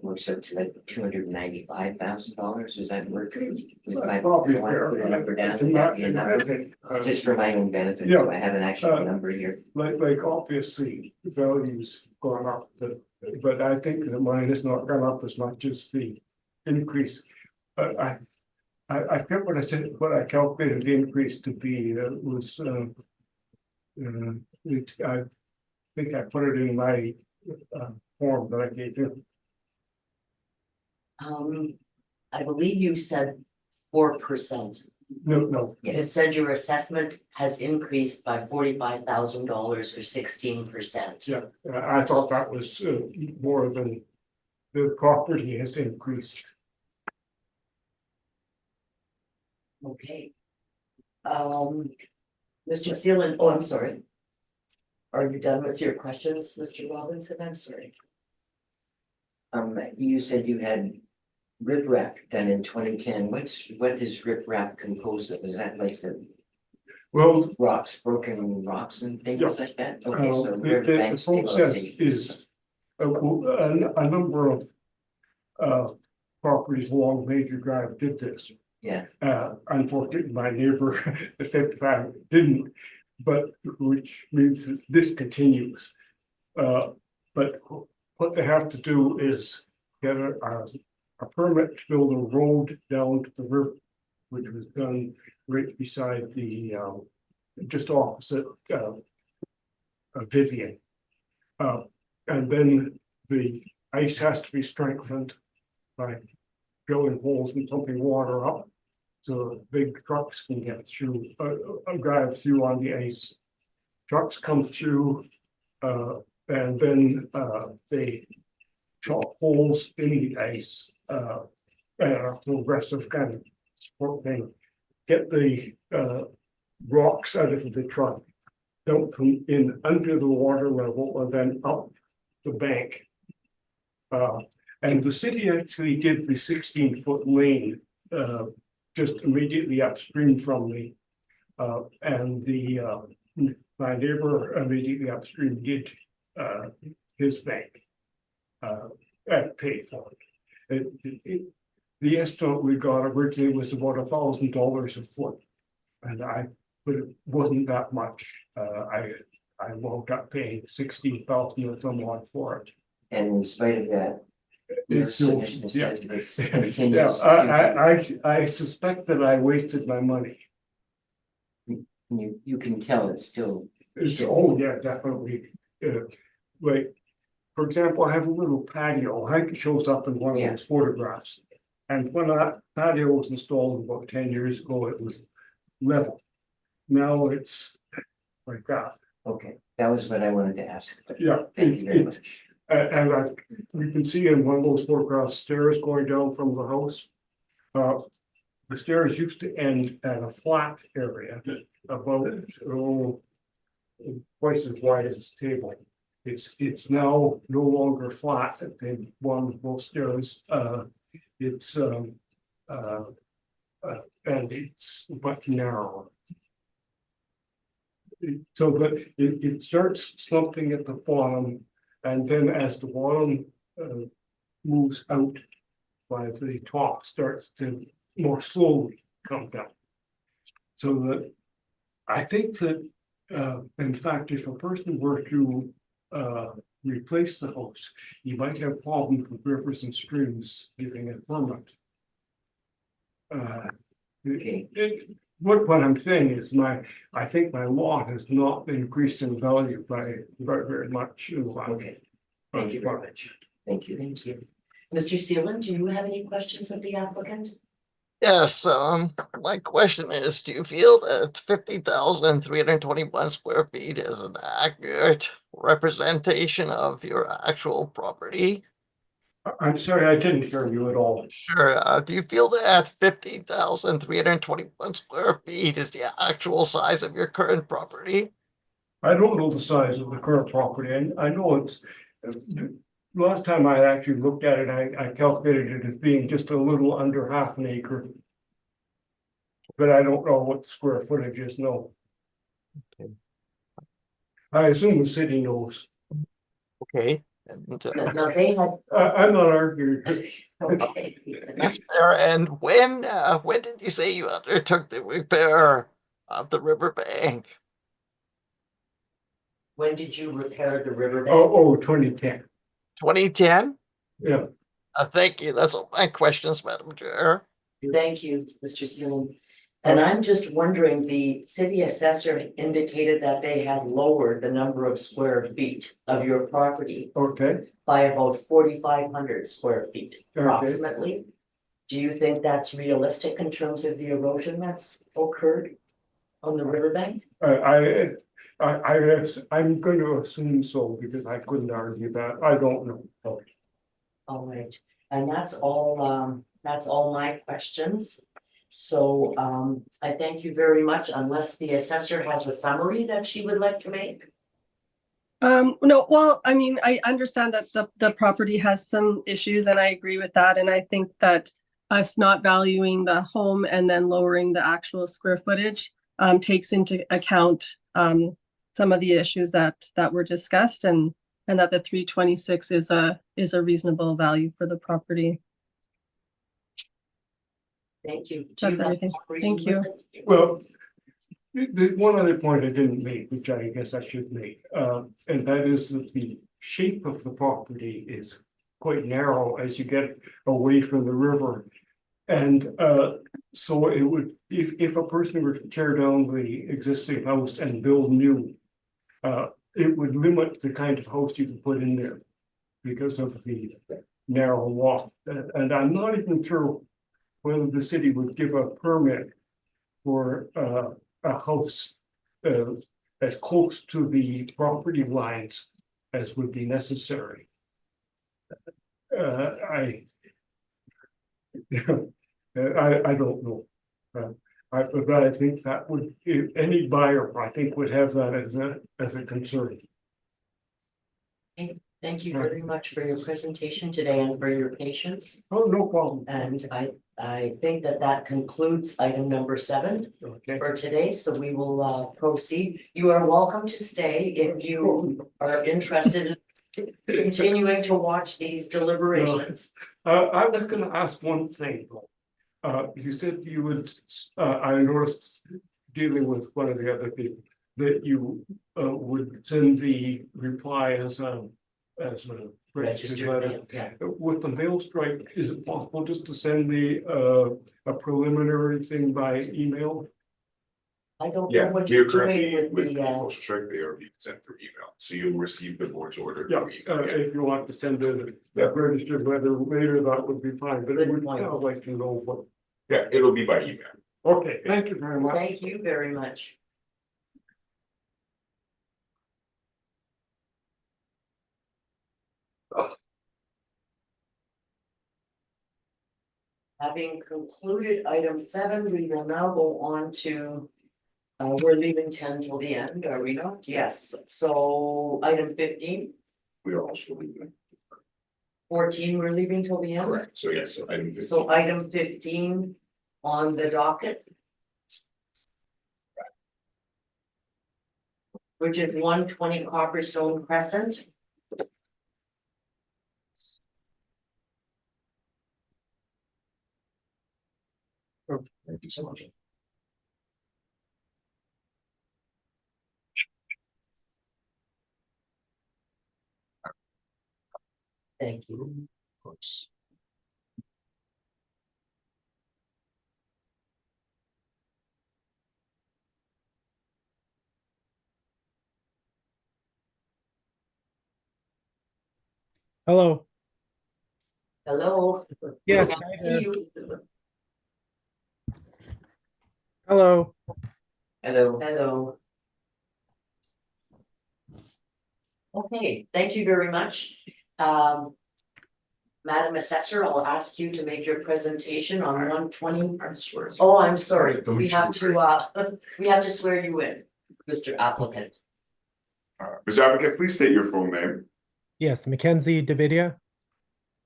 works out to like $295,000, does that work? With my- Probably I wanna fair. put a number down, I- would that be a number? Just for my own benefit, Yeah. so I have an actual number here. like obviously the value's gone up, but I think that mine has not gone up as much as the increase. But I forget what I said, what I calculated the increase to be, was I think I put it in my form that I gave you. I believe you said 4%. No, It said your assessment has increased by $45,000 or 16%. yeah, I thought that was more than the property has increased. Okay. Mr. Seelan, oh, I'm sorry. Are you done with your questions, Mr. Robinson? I'm sorry. You said you had riprap done in 2010, what is riprap composed of, is that like the Well, rocks, broken rocks and things Yeah. like that? Okay, so the riverbank process stabilization. is a number of properties along Major Drive did this. Yeah, Unfortunately, my neighbor, the 55, didn't, but which means this continues. But what they have to do is get a permit to build a road down to the river, which was done right beside the, just opposite Vivian. And then the ice has to be strengthened by drilling holes and pumping water up. So big trucks can get through, drive through on the ice. Trucks come through, and then they chop holes in the ice, and a progressive kind of sport thing. Get the rocks out of the truck, dump them in under the water level, and then up the bank. And the city actually did the 16-foot lane just immediately upstream from me. And my neighbor immediately upstream did his bank and paid for it. The estimate we got originally was about $1,000 a foot. And but it wasn't that much. I wound up paying 16,000 or somewhat for it. and in spite of that. your It's still- submission yeah. says it's Yeah, continuous. I suspect that I wasted my money. You can tell it's still. Oh, yeah, definitely. Like, for example, I have a little patio. I think it shows up in one of Yeah. those photographs. And when that patio was installed about 10 years ago, it was level. Now it's like that. Okay, that was what I wanted to ask. Yeah. Thank you very much. And we can see in one of those photographs, stairs going down from the house. The stairs used to end at a flat area about, twice as wide as this table. It's now no longer flat at the one of both stairs, and it's much narrower. So that it starts slumping at the bottom, and then as the bottom moves out by the top, starts to more slowly come down. So that I think that in fact, if a person were to replace the house, you might have problems with rivers and streams giving a permit. What I'm saying is I think my lot has not increased in value by very much. Okay, thank you very much. Thank you. Thank you. Mr. Seelan, do you have any questions of the applicant? Yes, my question is, do you feel that 50,321 square feet is an accurate representation of your actual property? I'm sorry, I didn't hear you at all. Sure, do you feel that 50,321 square feet is the actual size of your current property? I don't know the size of the current property, and I know it's, last time I actually looked at it, I calculated it as being just a little under half an acre. But I don't know what the square footage is, no. Okay. I assume the city knows. Okay, and No, they had, I'm not arguing. okay. that's fair. And when did you say you undertook the repair of the riverbank? When did you repair the riverbank? Oh, 2010, 2010? yeah. Thank you. That's all my questions, Madam Chair. Thank you, Mr. Seelan. And I'm just wondering, the city assessor indicated that they had lowered the number of square feet of your property Okay, by about 4,500 square feet Okay. approximately. Do you think that's realistic in terms of the erosion that's occurred on the riverbank? I'm going to assume so because I couldn't argue that. I don't know. All right, and that's all my questions. So I thank you very much, unless the assessor has a summary that she would like to make. No, well, I mean, I understand that the property has some issues and I agree with that. And I think that us not valuing the home and then lowering the actual square footage takes into account some of the issues that were discussed, and that the 326 is a reasonable value for the property. Thank you. That's everything. Thank you. Well, the one other point I didn't make, which I guess I should make, and that is that the shape of the property is quite narrow as you get away from the river. And so it would, if a person were to tear down the existing house and build new, it would limit the kind of house you could put in there because of the narrow walk. And I'm not even sure whether the city would give a permit for a house as close to the property lines as would be necessary. I don't know. But I think that would, any buyer, I think, would have that as a concern. Thank you very much for your presentation today and for your patience. Oh, no problem. And I think that concludes item number 7 Okay. for today. So we will proceed. You are welcome to stay if you are interested in continuing to watch these deliberations. I was gonna ask one thing though. You said you would, I noticed dealing with one of the other people, that you would send the reply as a registered letter. Mail, yeah. With the mail strike, is it possible just to send me a preliminary thing by email? I don't know Yeah, what we you're are doing currently with with the, postal strike, they are being sent through email, so you'll receive the board's order. Yeah, through email. if you want to send it, Yeah. registered letter later, that would be fine, but it Good would point. kind of like to know what. Yeah, it'll be by email. Okay, thank you very much. thank you very much. Having concluded item 7, we will now go on to. We're leaving 10 till the end, are we not? Yes, so item 15, We are also leaving. 14, we're leaving till the end. Correct, so yes, so item 15. So item 15 on the docket. Which is 120 Copperstone Crescent. Thank you so much. Thank you. Of course. Hello. Hello. Yes, Can't hi see there. you. Hello. Hello. Hello. Okay, thank you very much. Madam Assessor, I'll ask you to make your presentation on 120. I swear. Oh, I'm sorry, Don't we you have to, we have to swear you in, Mr. Applicant. Mr. Applicant, please state your full name. Yes, Mackenzie Davidia.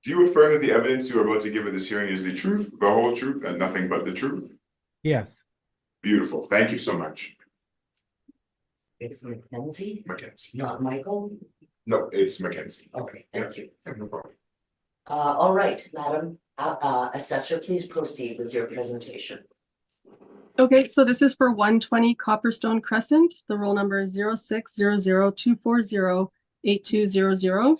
Do you affirm that the evidence you are about to give at this hearing is the truth, the whole truth, and nothing but the truth? Yes. Beautiful, thank you so much. It's Mackenzie, Mackenzie. not Michael. No, it's Mackenzie. Okay, thank you. No problem. All right, Madam Assessor, please proceed with your presentation. Okay, so this is for 120 Copperstone Crescent. The roll number is 0600-240-8200.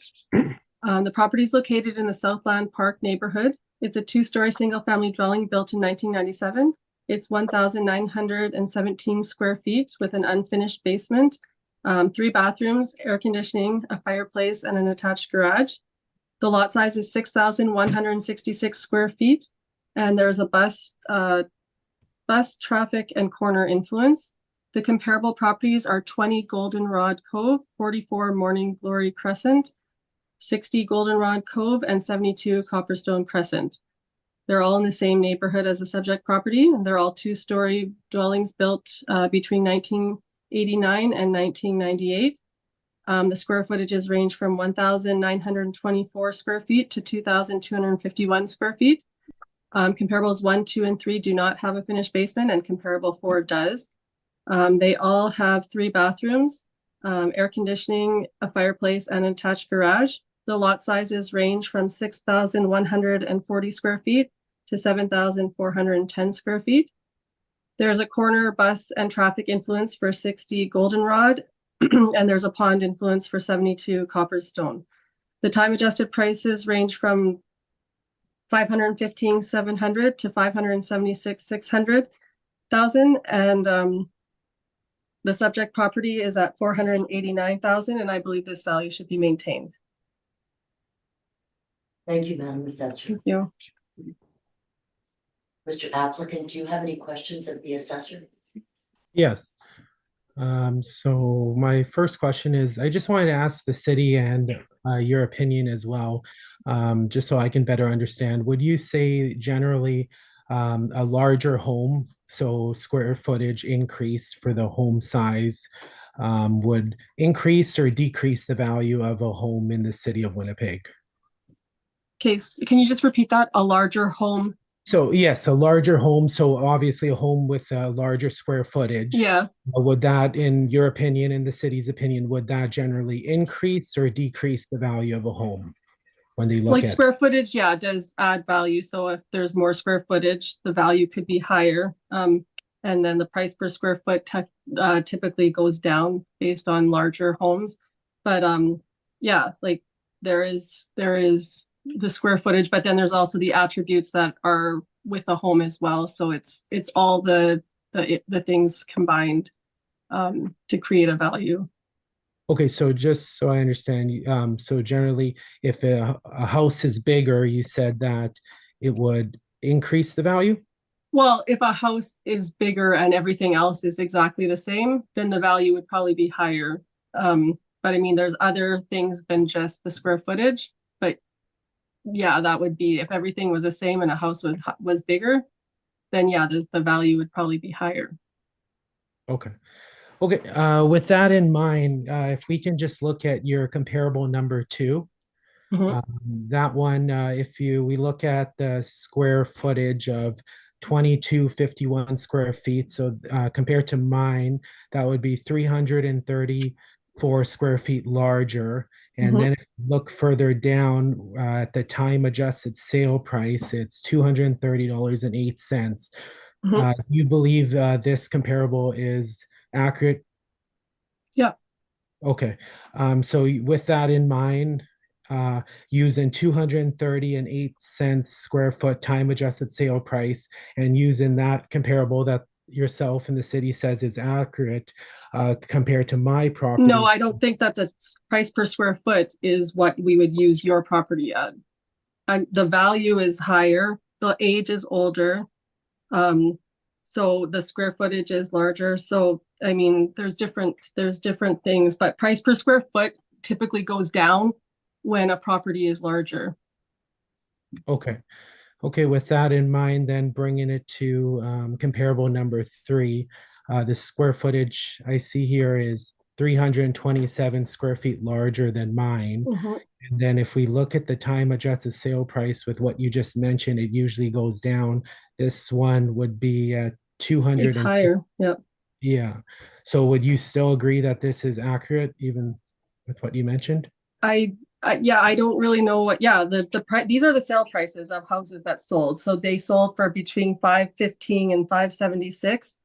The property is located in the Southland Park neighborhood. It's a 2-story single-family dwelling built in 1997. It's 1,917 square feet with an unfinished basement, 3 bathrooms, air conditioning, a fireplace, and an attached garage. The lot size is 6,166 square feet, and there's a bus traffic and corner influence. The comparable properties are 20 Goldenrod Cove, 44 Morning Glory Crescent, 60 Goldenrod Cove, and 72 Copperstone Crescent. They're all in the same neighborhood as the subject property, and they're all 2-story dwellings built between 1989 and 1998. The square footages range from 1,924 square feet to 2,251 square feet. Comparables 1, 2, and 3 do not have a finished basement, and comparable 4 does. They all have 3 bathrooms, air conditioning, a fireplace, and an attached garage. The lot sizes range from 6,140 square feet to 7,410 square feet. There's a corner bus and traffic influence for 60 Goldenrod, and there's a pond influence for 72 Copperstone. The time adjusted prices range from $515,700 to $576,600,000, and the subject property is at $489,000, and I believe this value should be maintained. Thank you, Madam Assessor. Thank you. Mr. Applicant, do you have any questions of the assessor? Yes. So my first question is, I just wanted to ask the city and your opinion as well, just so I can better understand. Would you say generally a larger home, so square footage increase for the home size, would increase or decrease the value of a home in the city of Winnipeg? Okay, can you just repeat that? A larger home? So yes, a larger home. So obviously a home with a larger square footage. Yeah. Would that, in your opinion, in the city's opinion, would that generally increase or decrease the value of a home when they look Like at square footage, yeah, does add value. So if there's more square footage, the value could be higher. And then the price per square foot typically goes down based on larger homes. But yeah, like there is the square footage, but then there's also the attributes that are with the home as well. So it's all the the things combined to create a value. Okay, so just so I understand, so generally, if a house is bigger, you said that it would increase the value? Well, if a house is bigger and everything else is exactly the same, then the value would probably be higher. But I mean, there's other things than just the square footage. But yeah, that would be if everything was the same and a house was bigger, then yeah, the value would probably be higher. Okay. Okay, with that in mind, if we can just look at your comparable number two, Mhm. that one, we look at the square footage of 2251 square feet, so compared to mine, that would be 334 square feet larger. And Mhm. then if you look further down at the time adjusted sale price, it's $230.08. Mhm. You believe this comparable is accurate? Yeah. Okay, so with that in mind, using 230.08 square foot time adjusted sale price and using that comparable that yourself and the city says is accurate, compared to my No, property. I don't think that the price per square foot is what we would use your property at. And the value is higher, the age is older. So the square footage is larger. So, I mean, there's different things, but price per square foot typically goes down when a property is larger. Okay. Okay, with that in mind, then bringing it to comparable number three, the square footage I see here is 327 square feet larger than mine. Mhm. And then if we look at the time adjusted sale price with what you just mentioned, it usually goes down. This one would be at 200 It's and higher. Yep. yeah. So would you still agree that this is accurate even with what you mentioned? Yeah, I don't really know what, yeah, the price, these are the sale prices of houses that sold. So they sold for between 515 and 576.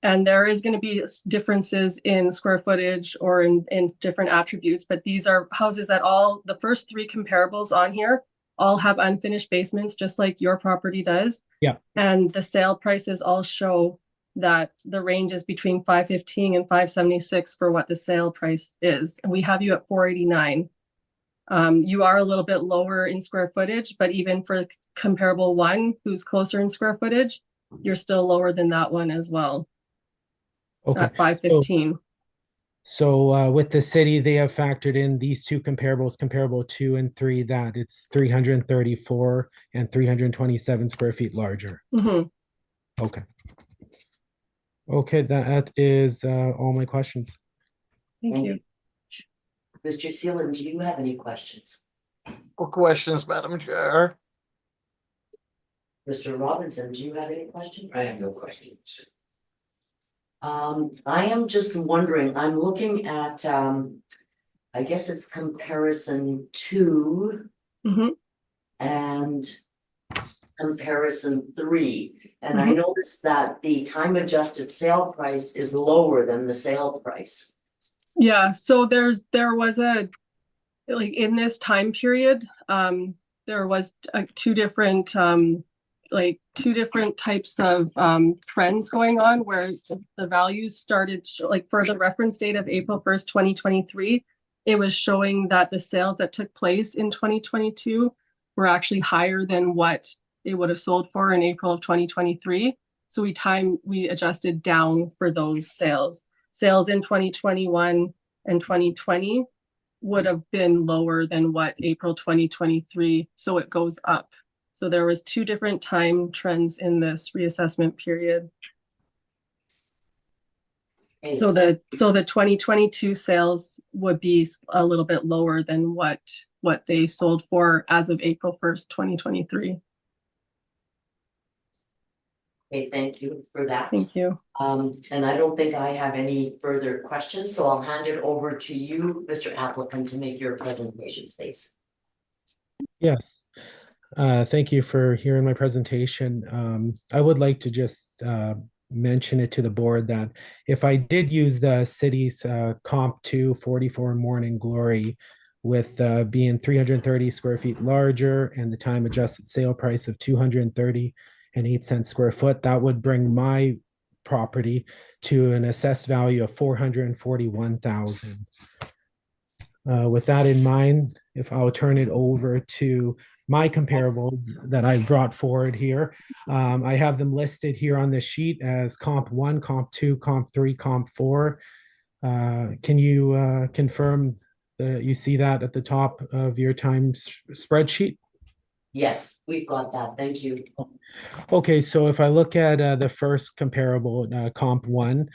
And there is going to be differences in square footage or in different attributes, but these are houses that the first three comparables on here all have unfinished basements, just like your property does. Yeah. And the sale prices all show that the range is between 515 and 576 for what the sale price is. And we have you at 489. You are a little bit lower in square footage, but even for comparable one who's closer in square footage, you're still lower than that one as well Okay. at 515. So with the city, they have factored in these two comparables, comparable 2 and 3, that it's 334 and 327 square feet larger. Mhm. Okay. Okay, that is all my questions. Thank you. Mr. Seelan, do you have any questions? No questions, Madam Chair. Mr. Robinson, do you have any questions? I have no questions. I am just wondering, I'm looking at, I guess it's comparison 2 Mhm. and comparison 3. And I Mhm. noticed that the time adjusted sale price is lower than the sale price. Yeah, so there was like in this time period, there was two different types of trends going on where the values started like for the reference date of April 1st, 2023, it was showing that the sales that took place in 2022 were actually higher than what it would have sold for in April of 2023. So we adjusted down for those sales. Sales in 2021 and 2020 would have been lower than what April 2023, so it goes up. So there was two different time trends in this reassessment period. Okay. So the 2022 sales would be a little bit lower than what they sold for as of April 1st, 2023. Okay, thank you for that. Thank you. And I don't think I have any further questions, so I'll hand it over to you, Mr. Applicant, to make your presentation, please. Yes. Thank you for hearing my presentation. I would like to just mention it to the board that if I did use the city's comp 2 44 Morning Glory with being 330 square feet larger and the time adjusted sale price of 230 and 8 cents square foot. That would bring my property to an assessed value of 441,000. With that in mind, if I'll turn it over to my comparables that I've brought forward here, I have them listed here on this sheet as comp 1, comp 2, comp 3, comp 4. Can you confirm that you see that at the top of your times spreadsheet? Yes, we've got that. Thank you. Okay, so if I look at the first comparable, comp 1,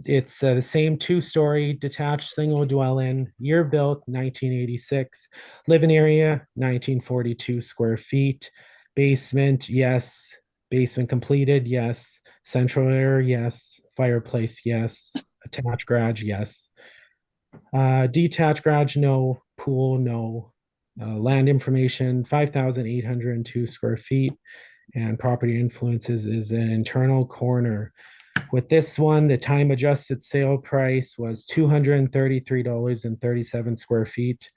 it's the same two-story detached single dwelling, year built 1986, living area 1942 square feet, basement, yes, basement completed, yes, central area, yes, fireplace, yes, attached garage, yes. Detached garage, no, pool, no. Land information 5,802 square feet, and property influences is an internal corner. With this one, the time adjusted sale price was $233.37 square feet.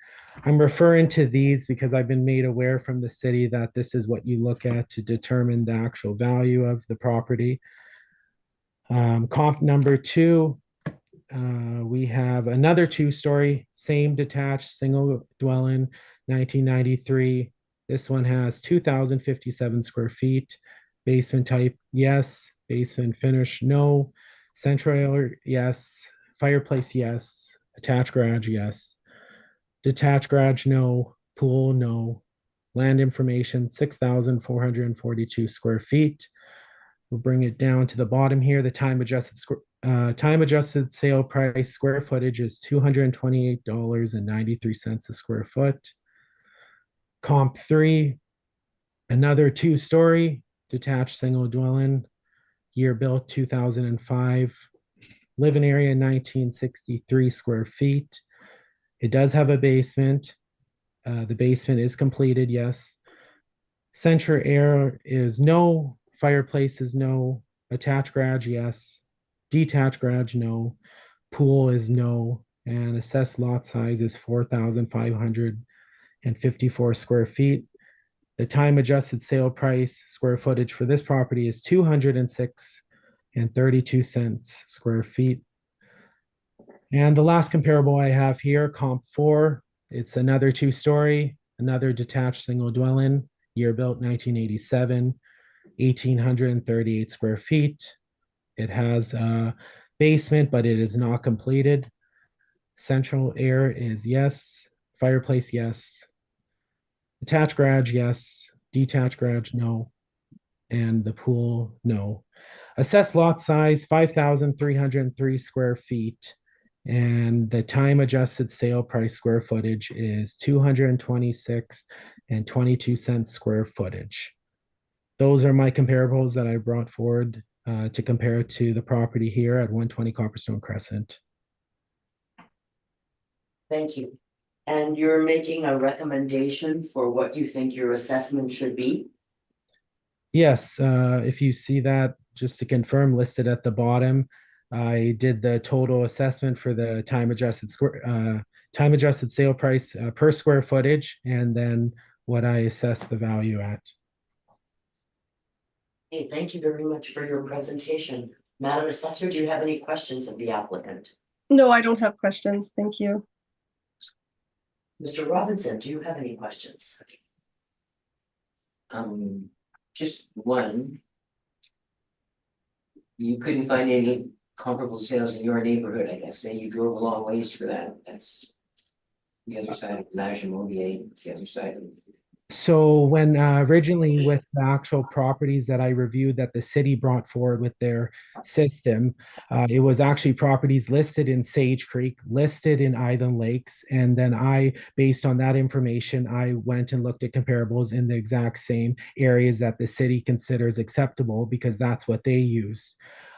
I'm referring to these because I've been made aware from the city that this is what you look at to determine the actual value of the property. Comp number 2, we have another two-story, same detached single dwelling, 1993. This one has 2,057 square feet. Basement type, yes. Basement finish, no. Central area, yes. Fireplace, yes. Attached garage, yes. Detached garage, no. Pool, no. Land information, 6,442 square feet. We'll bring it down to the bottom here. The time adjusted sale price square footage is $228.93 a square foot. Comp 3, another two-story detached single dwelling, year built 2005, living area 1963 square feet. It does have a basement. The basement is completed, yes. Central air is no. Fireplace is no. Attached garage, yes. Detached garage, no. Pool is no. And assessed lot size is 4,554 square feet. The time adjusted sale price square footage for this property is 206.32 square feet. And the last comparable I have here, comp 4, it's another two-story, another detached single dwelling, year built 1987, 1,838 square feet. It has a basement, but it is not completed. Central air is yes. Fireplace, yes. Attached garage, yes. Detached garage, no. And the pool, no. Assessed lot size, 5,303 square feet. And the time adjusted sale price square footage is 226.22 square footage. Those are my comparables that I brought forward to compare to the property here at 120 Copperstone Crescent. Thank you. And you're making a recommendation for what you think your assessment should be? Yes, if you see that, just to confirm, listed at the bottom, I did the total assessment for the time adjusted sale price per square footage, and then what I assessed the value at. Hey, thank you very much for your presentation. Madam Assessor, do you have any questions of the applicant? No, I don't have questions. Thank you. Mr. Robinson, do you have any questions? Just one. You couldn't find any comparable sales in your neighborhood, I guess, and you drove a long ways for that, that's. The other side of Maginot, the other side of. So when originally with the actual properties that I reviewed that the city brought forward with their system, it was actually properties listed in Sage Creek, listed in Island Lakes, and then based on that information, I went and looked at comparables in the exact same areas that the city considers acceptable because that's what they use.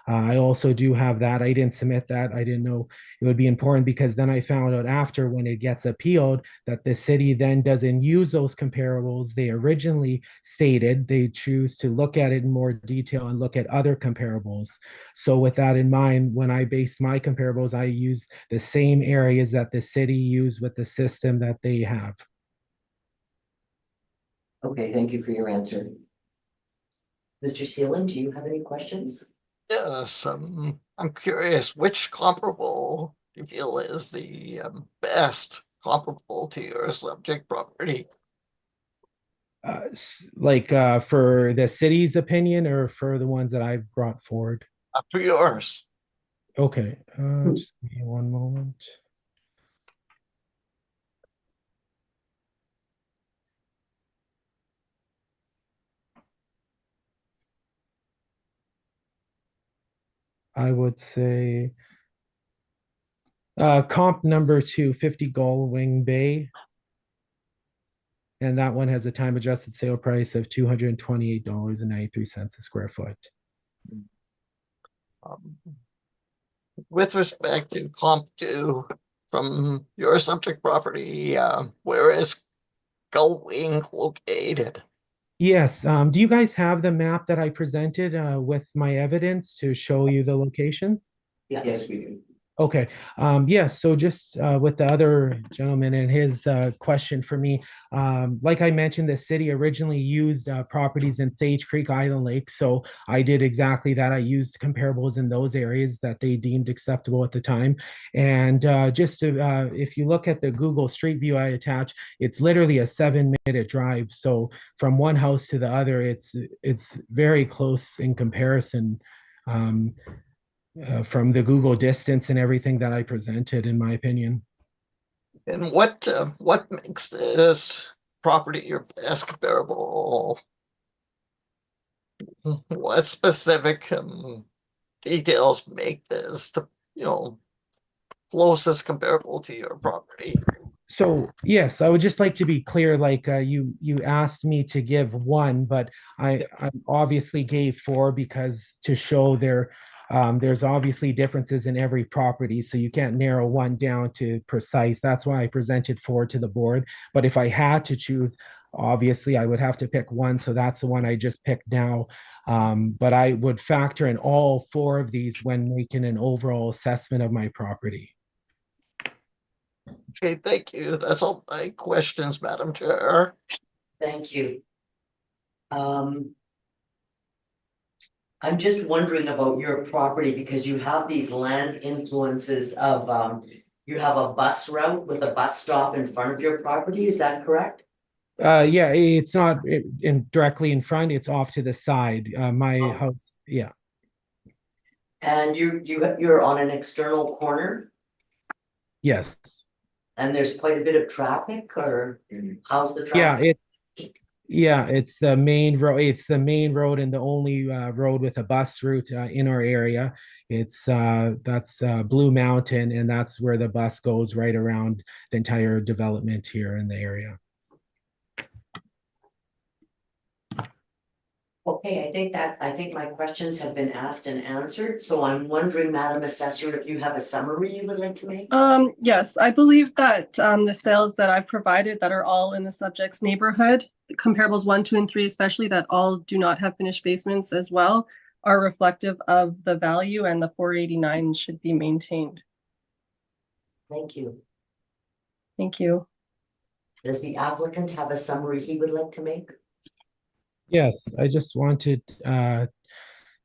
I also do have that. I didn't submit that. I didn't know it would be important because then I found out after when it gets appealed that the city then doesn't use those comparables they originally stated. They choose to look at it in more detail and look at other comparables. So with that in mind, when I based my comparables, I used the same areas that the city used with the system that they have. Okay, thank you for your answer. Mr. Seelan, do you have any questions? Yes, I'm curious, which comparable do you feel is the best comparable to your subject property? Like for the city's opinion or for the ones that I've brought forward? Up to yours. Okay, just give me one moment. I would say comp number 250 Gullwing Bay. And that one has a time adjusted sale price of $228.93 a square foot. Um, with respect to comp two from your subject property, where is Gullwing located? Yes, do you guys have the map that I presented with my evidence to show you the locations? Yeah. Yes, we do. Okay, yes, so just with the other gentleman and his question for me, like I mentioned, the city originally used properties in Sage Creek, Island Lake, so I did exactly that. I used comparables in those areas that they deemed acceptable at the time. And just to, if you look at the Google Street View I attach, it's literally a 7-minute drive. So from one house to the other, it's very close in comparison. From the Google distance and everything that I presented, in my opinion. And what makes this property your best comparable? What specific details make this the closest comparable to your property? So yes, I would just like to be clear. Like you asked me to give one, but I obviously gave four because to show there's obviously differences in every property, so you can't narrow one down to precise. That's why I presented four to the board. But if I had to choose, obviously I would have to pick one. So that's the one I just picked now. But I would factor in all four of these when making an overall assessment of my property. Okay, thank you. That's all my questions, Madam Chair. Thank you. I'm just wondering about your property because you have these land influences of, you have a bus route with a bus stop in front of your property, is that correct? Yeah, it's not directly in front, it's off to the side. My Oh. house, yeah. And you're on an external corner Yes. and there's quite a bit of traffic, or how's the Yeah, traffic? it's the main road. It's the main road and the only road with a bus route in our area. It's that's Blue Mountain, and that's where the bus goes right around the entire development here in the area. Okay, I think my questions have been asked and answered, so I'm wondering, Madam Assessor, if you have a summary you would like to make? Yes, I believe that the sales that I've provided that are all in the subject's neighborhood, comparables 1, 2, and 3, especially that all do not have finished basements as well, are reflective of the value, and the 489 should be maintained. Thank you. Thank you. Does the applicant have a summary he would like to make? Yes, I just wanted to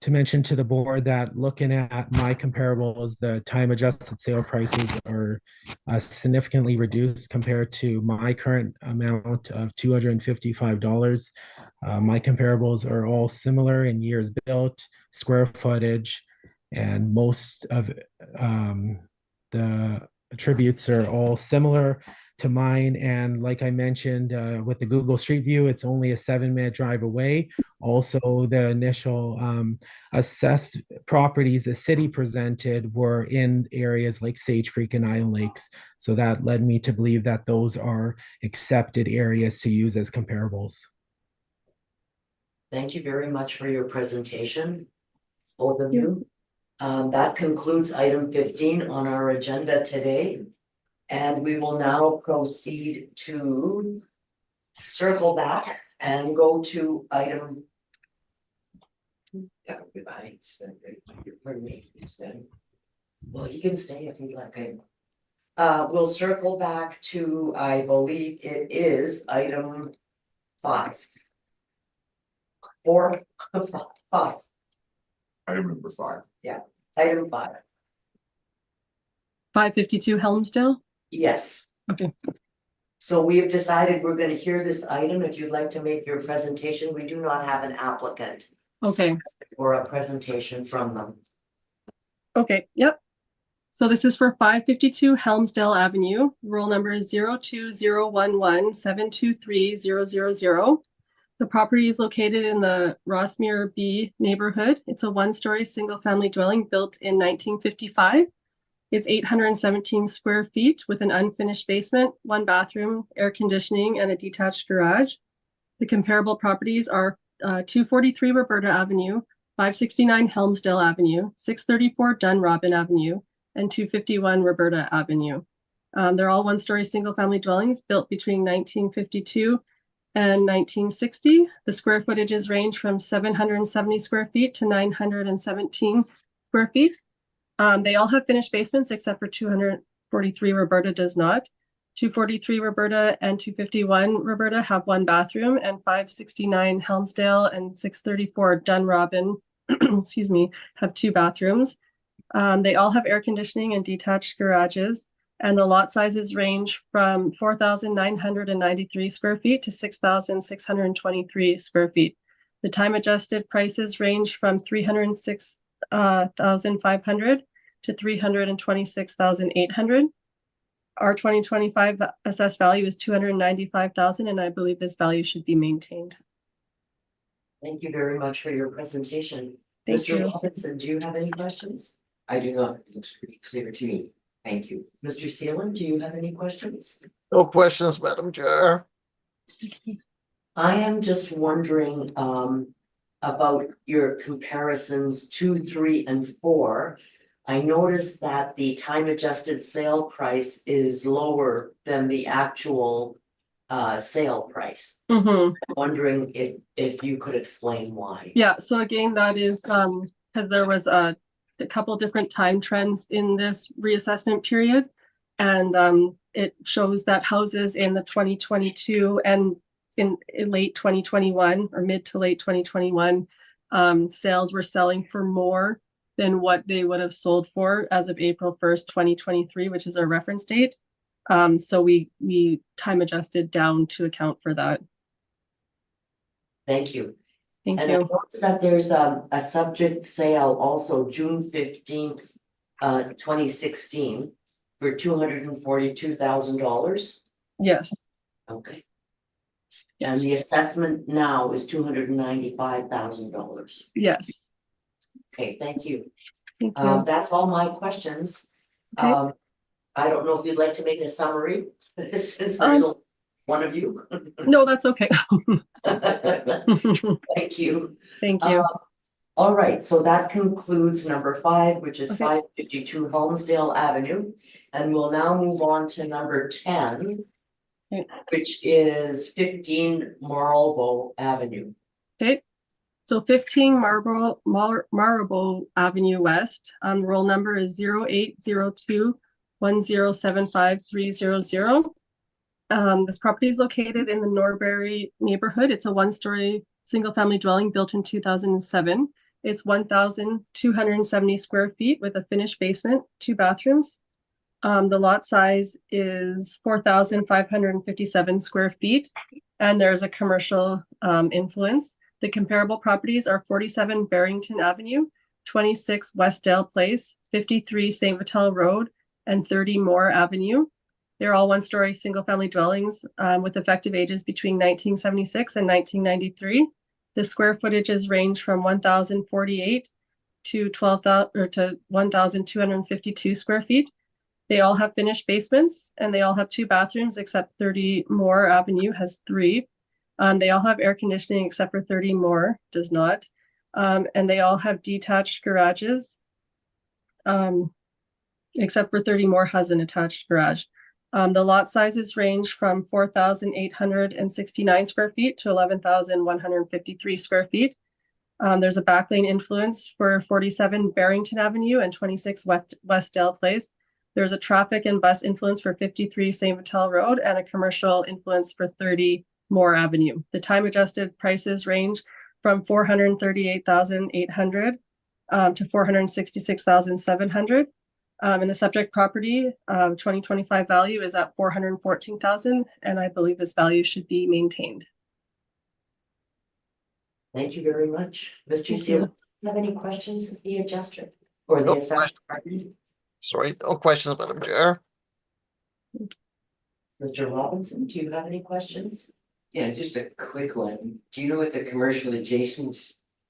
mention to the board that looking at my comparables, the time adjusted sale prices are significantly reduced compared to my current amount of $255. My comparables are all similar in years built, square footage, and most of the attributes are all similar to mine. And like I mentioned, with the Google Street View, it's only a 7-minute drive away. Also, the initial assessed properties the city presented were in areas like Sage Creek and Island Lakes. So that led me to believe that those are accepted areas to use as comparables. Thank you very much for your presentation, both of you. That concludes item 15 on our agenda today. And we will now proceed to circle back and go to item. Pardon me, instead. Well, you can stay if you'd like. We'll circle back to, I believe it is item 5. 4, 5, Item number 5. item 5. 552 Helmsdale? Yes. Okay. So we have decided we're gonna hear this item. If you'd like to make your presentation, we do not have an applicant Okay. or a presentation from them. Okay, yep. So this is for 552 Helmsdale Avenue. Roll number is 02011723000. The property is located in the Rossmere B neighborhood. It's a one-story single-family dwelling built in 1955. It's 817 square feet with an unfinished basement, 1 bathroom, air conditioning, and a detached garage. The comparable properties are 243 Roberta Avenue, 569 Helmsdale Avenue, 634 Dunrobin Avenue, and 251 Roberta Avenue. They're all one-story single-family dwellings built between 1952 and 1960. The square footages range from 770 square feet to 917 square feet. They all have finished basements except for 243 Roberta does not. 243 Roberta and 251 Roberta have 1 bathroom, and 569 Helmsdale and 634 Dunrobin, excuse me, have 2 bathrooms. They all have air conditioning and detached garages, and the lot sizes range from 4,993 square feet to 6,623 square feet. The time adjusted prices range from 306,500 to 326,800. Our 2025 assessed value is 295,000, and I believe this value should be maintained. Thank you very much for your presentation. Thank Mr. you. Robinson, do you have any questions? I do not, it looks pretty clear to me. Thank you. Mr. Seelan, do you have any questions? No questions, Madam Chair. I am just wondering about your comparisons 2, 3, and 4. I noticed that the time adjusted sale price is lower than the actual sale price. Mm-hmm. I'm wondering if you could explain why. Yeah, so again, that is because there was a couple different time trends in this reassessment period. And it shows that houses in the 2022 and in late 2021 or mid to late 2021, sales were selling for more than what they would have sold for as of April 1st, 2023, which is our reference date. So we time adjusted down to account for that. Thank you. Thank And I you. noticed that there's a subject sale also June 15th, 2016 for $242,000. Yes, Okay. And yes, the assessment now is $295,000. yes. Okay, thank you. Thank you. That's all my questions. Okay. I don't know if you'd like to make a summary, since there's one of you. No, that's okay. Thank you. Thank you. All right, so that concludes number 5, which is Okay. 552 Helmsdale Avenue. And we'll now move on to number 10, Okay. which is 15 Marlborough Avenue. Okay. So 15 Marlborough Avenue West, roll number is 0802107530. This property is located in the Norbury neighborhood. It's a one-story single-family dwelling built in 2007. It's 1,270 square feet with a finished basement, 2 bathrooms. The lot size is 4,557 square feet, and there's a commercial influence. The comparable properties are 47 Barrington Avenue, 26 Westdale Place, 53 St. Vital Road, and 30 Moore Avenue. They're all one-story single-family dwellings with effective ages between 1976 and 1993. The square footages range from 1,048 to 1,252 square feet. They all have finished basements, and they all have 2 bathrooms, except 30 Moore Avenue has 3. They all have air conditioning, except for 30 Moore does not. And they all have detached garages, except for 30 Moore has an attached garage. The lot sizes range from 4,869 square feet to 11,153 square feet. There's a backlane influence for 47 Barrington Avenue and 26 Westdale Place. There's a traffic and bus influence for 53 St. Vital Road and a commercial influence for 30 Moore Avenue. The time adjusted prices range from 438,800 to 466,700. And the subject property 2025 value is at 414,000, and I believe this value should be maintained. Thank you very much. Mr. Thank Seal, you. do you have any questions of the adjuster or the No assessor? Sorry, no questions, Madam Chair. Mr. Robinson, do you have any questions? Yeah, just a quick one. Do you know what the commercial adjacent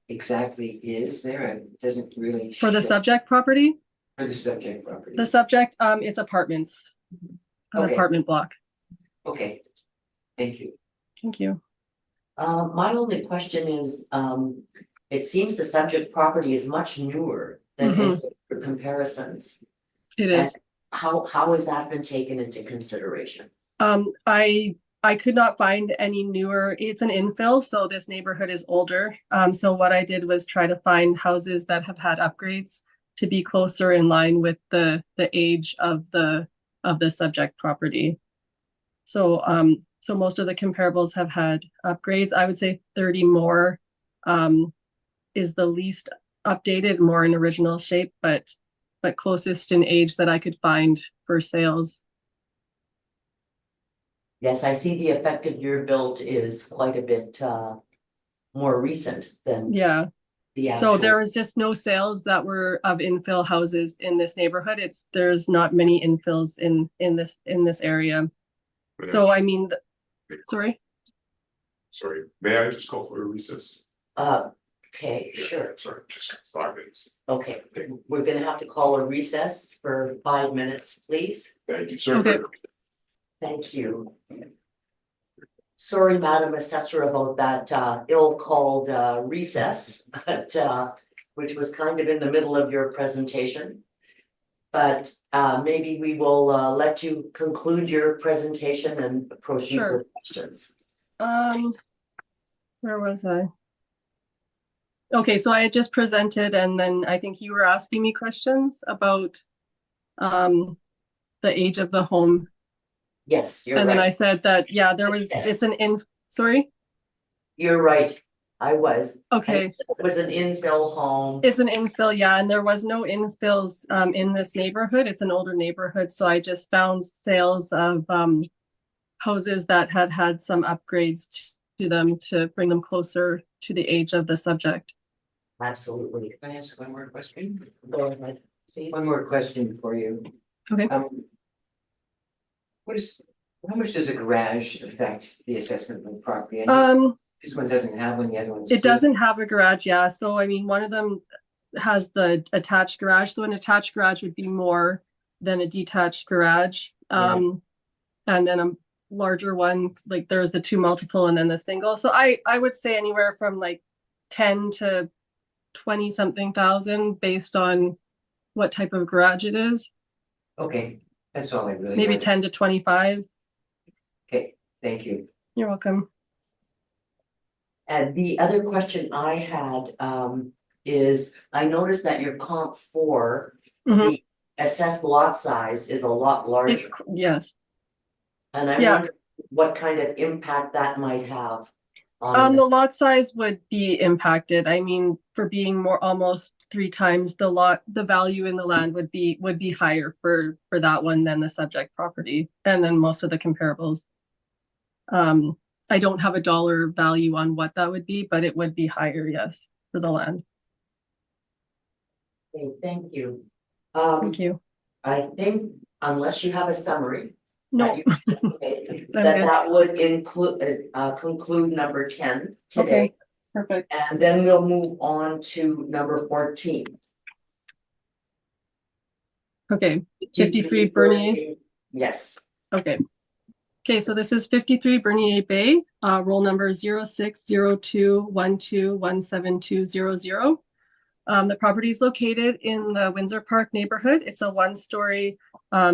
exactly is there? It doesn't really. For the show- subject property, For the subject property. the subject, it's apartments, an Okay. apartment block. Okay, thank you. Thank you. My only question is, it seems the subject property is much newer than any other comparisons. It And is. how has that been taken into consideration? I could not find any newer. It's an infill, so this neighborhood is older. So what I did was try to find houses that have had upgrades to be closer in line with the age of the subject property. So so most of the comparables have had upgrades. I would say 30 more is the least updated, more in original shape, but closest in age that I could find for sales. Yes, I see the effective year built is quite a bit more recent than Yeah. the So actual. there was just no sales that were of infill houses in this neighborhood. There's not many infills in this area. So I mean, sorry. Sorry, may I just call for a recess? Okay, Yeah, sure. Sorry, just 5 minutes. Okay, we're gonna have to call a recess for 5 minutes, please. Thank you, sir. Okay. Thank you. Sorry, Madam Assessor, about that ill-called recess, but which was kind of in the middle of your presentation. But maybe we will let you conclude your presentation and proceed Sure. with questions. Where was I? Okay, so I had just presented, and then I think you were asking me questions about the age of the home. Yes, you're And then I right. said that, yeah, there was, Yes. it's sorry? You're right. I was. Okay, It was an infill home. it's an infill, yeah, and there was no infills in this neighborhood. It's an older neighborhood, so I just found sales of houses that had had some upgrades to them to bring them closer to the age of the subject. Absolutely. Can I ask one more question? Go ahead. Steve. One more question for you. Okay. How much does a garage affect the assessment of the property? This one doesn't have one, the other one's. It doesn't have a garage, yeah. So I mean, one of them has the attached garage. So an attached garage would be more than a detached garage. Yeah. And then a larger one, like there's the 2 multiple and then the single. So I would say anywhere from like 10 to 20 something thousand based on what type of garage it is. Okay, that's all I really. Maybe wanted. 10 to 25. Okay, thank you. You're welcome. And the other question I had is, I noticed that your comp 4, Mhm. the assessed lot size is a lot larger. Yes. And I yeah. wonder what kind of impact that might have on. The lot size would be impacted. I mean, for being almost 3 times the value in the land would be higher for that one than the subject property, and then most of the comparables. I don't have a dollar value on what that would be, but it would be higher, yes, for the land. Okay, thank you. Thank you. I think unless you have a summary. No. That would include conclude number 10 today. Okay, perfect. And then we'll move on to number 14. Okay, 53 Bernier. Yes. Okay. Okay, so this is 53 Bernier Bay, roll number 0602121720. The property is located in the Windsor Park neighborhood. It's a 1-story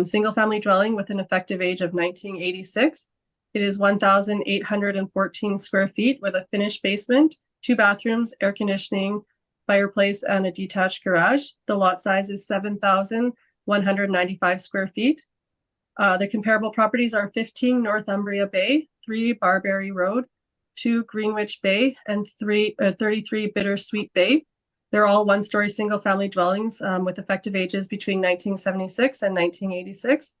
single-family dwelling with an effective age of 1986. It is 1,814 square feet with a finished basement, 2 bathrooms, air conditioning, fireplace, and a detached garage. The lot size is 7,195 square feet. The comparable properties are 15 Northumbria Bay, 3 Barberry Road, 2 Greenwich Bay, and 33 Bittersweet Bay. They're all one-story single-family dwellings with effective ages between 1976 and 1986.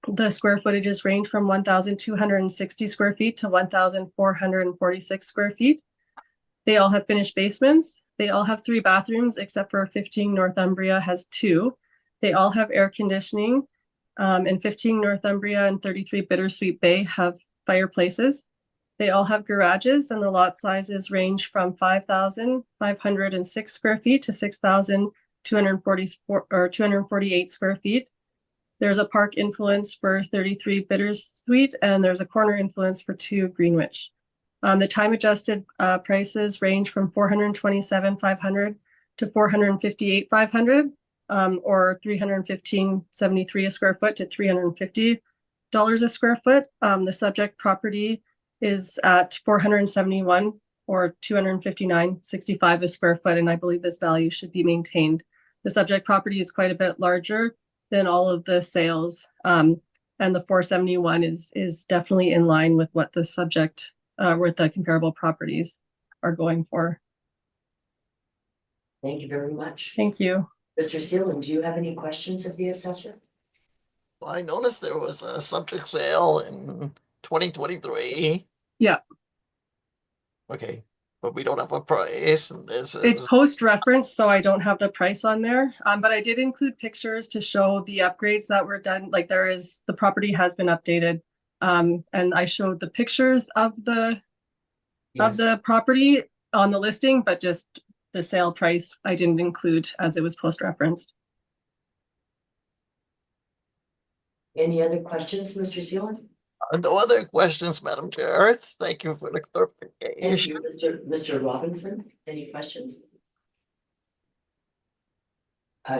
The square footages range from 1,260 square feet to 1,446 square feet. They all have finished basements. They all have 3 bathrooms, except for 15 Northumbria has 2. They all have air conditioning, and 15 Northumbria and 33 Bittersweet Bay have fireplaces. They all have garages, and the lot sizes range from 5,506 square feet to 6,244 or 248 square feet. There's a park influence for 33 Bittersweet, and there's a corner influence for 2 Greenwich. The time adjusted prices range from $427,500 to $458,500, or $315.73 a square foot to $350 a square foot. The subject property is at 471 or 259.65 a square foot, and I believe this value should be maintained. The subject property is quite a bit larger than all of the sales, and the 471 is definitely in line with what the subject with the comparable properties are going for. Thank you very much. Thank you. Mr. Seelan, do you have any questions of the assessor? Well, I noticed there was a subject sale in 2023. Yeah. Okay, but we don't have a price, and this It's is post-reference, so I don't have the price on there. But I did include pictures to show the upgrades that were done. Like the property has been updated. And I showed the pictures of the property on the listing, but just the sale price I didn't include as it was post-referenced. Any other questions, Mr. Seelan? no other questions, Madam Chair. Thank you for the Thank clarification. you, Mr. Robinson. Any questions?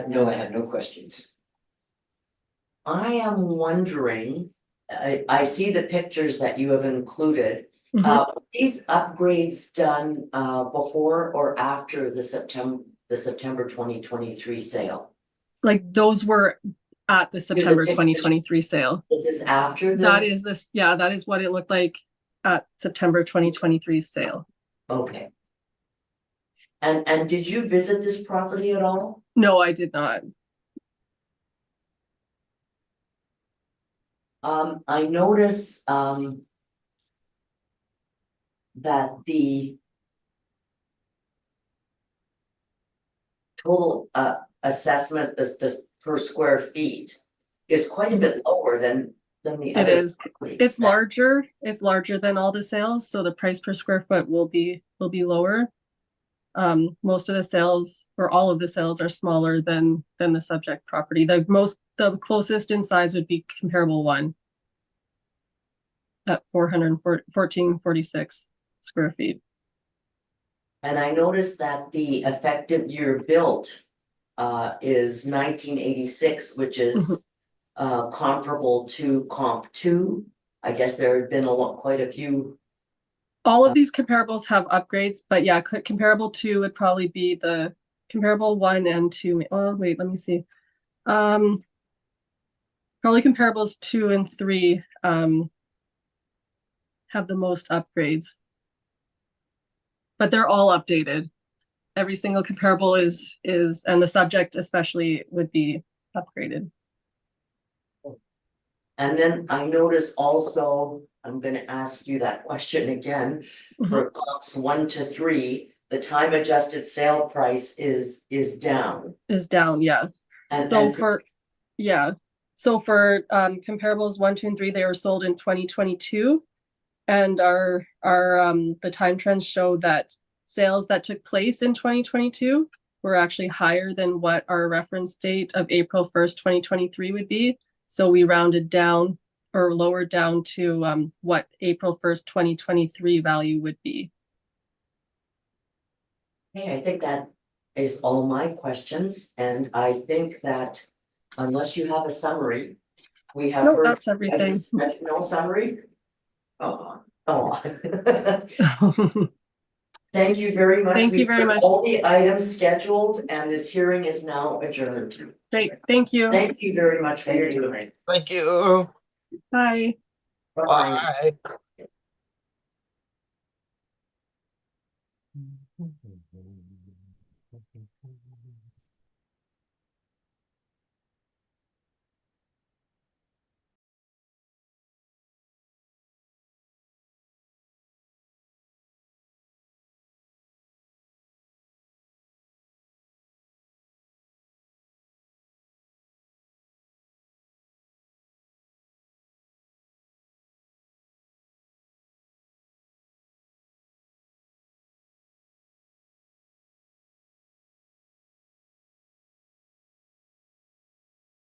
No, I have no questions. I am wondering, I see the pictures that you have included. Mhm. These upgrades done before or after the September 2023 sale? Like those were at the September pictures. 2023 sale. This is after That is this, yeah, that is what it looked like at September 2023 sale. Okay. And did you visit this property at all? No, I did not. I notice that the total assessment, this per square feet is quite a bit lower than the It other. is. properties. It's larger. It's larger than all the sales, so the price per square foot will be lower. Most of the sales or all of the sales are smaller than the subject property. The closest in size would be comparable one at 1446 square feet. And I noticed that the effective year built is 1986, which is comparable to comp 2. I guess there have been quite a few. All of these comparables have upgrades, but yeah, comparable 2 would probably be the comparable 1 and 2. Oh, wait, let me see. Probably comparables 2 and 3 have the most upgrades. But they're all updated. Every single comparable is, and the subject especially would be upgraded. And then I noticed also, I'm gonna ask you that question again, for comps 1 to 3, the time adjusted sale price is down. Is down, yeah. And So and for comparables 1, 2, and 3, they were sold in 2022. And our the time trends show that sales that took place in 2022 were actually higher than what our reference date of April 1st, 2023 would be. So we rounded down or lowered down to what April 1st, 2023 value would be. hey, I think that is all my questions, and I think that unless you have a summary, we have Nope, heard. that's everything. No summary? Oh. Thank you very much. Thank you We've very heard much. all the items scheduled, and this hearing is now adjourned. Great, thank you. Thank you very much for your time. Thank you. Bye. Bye. Bye.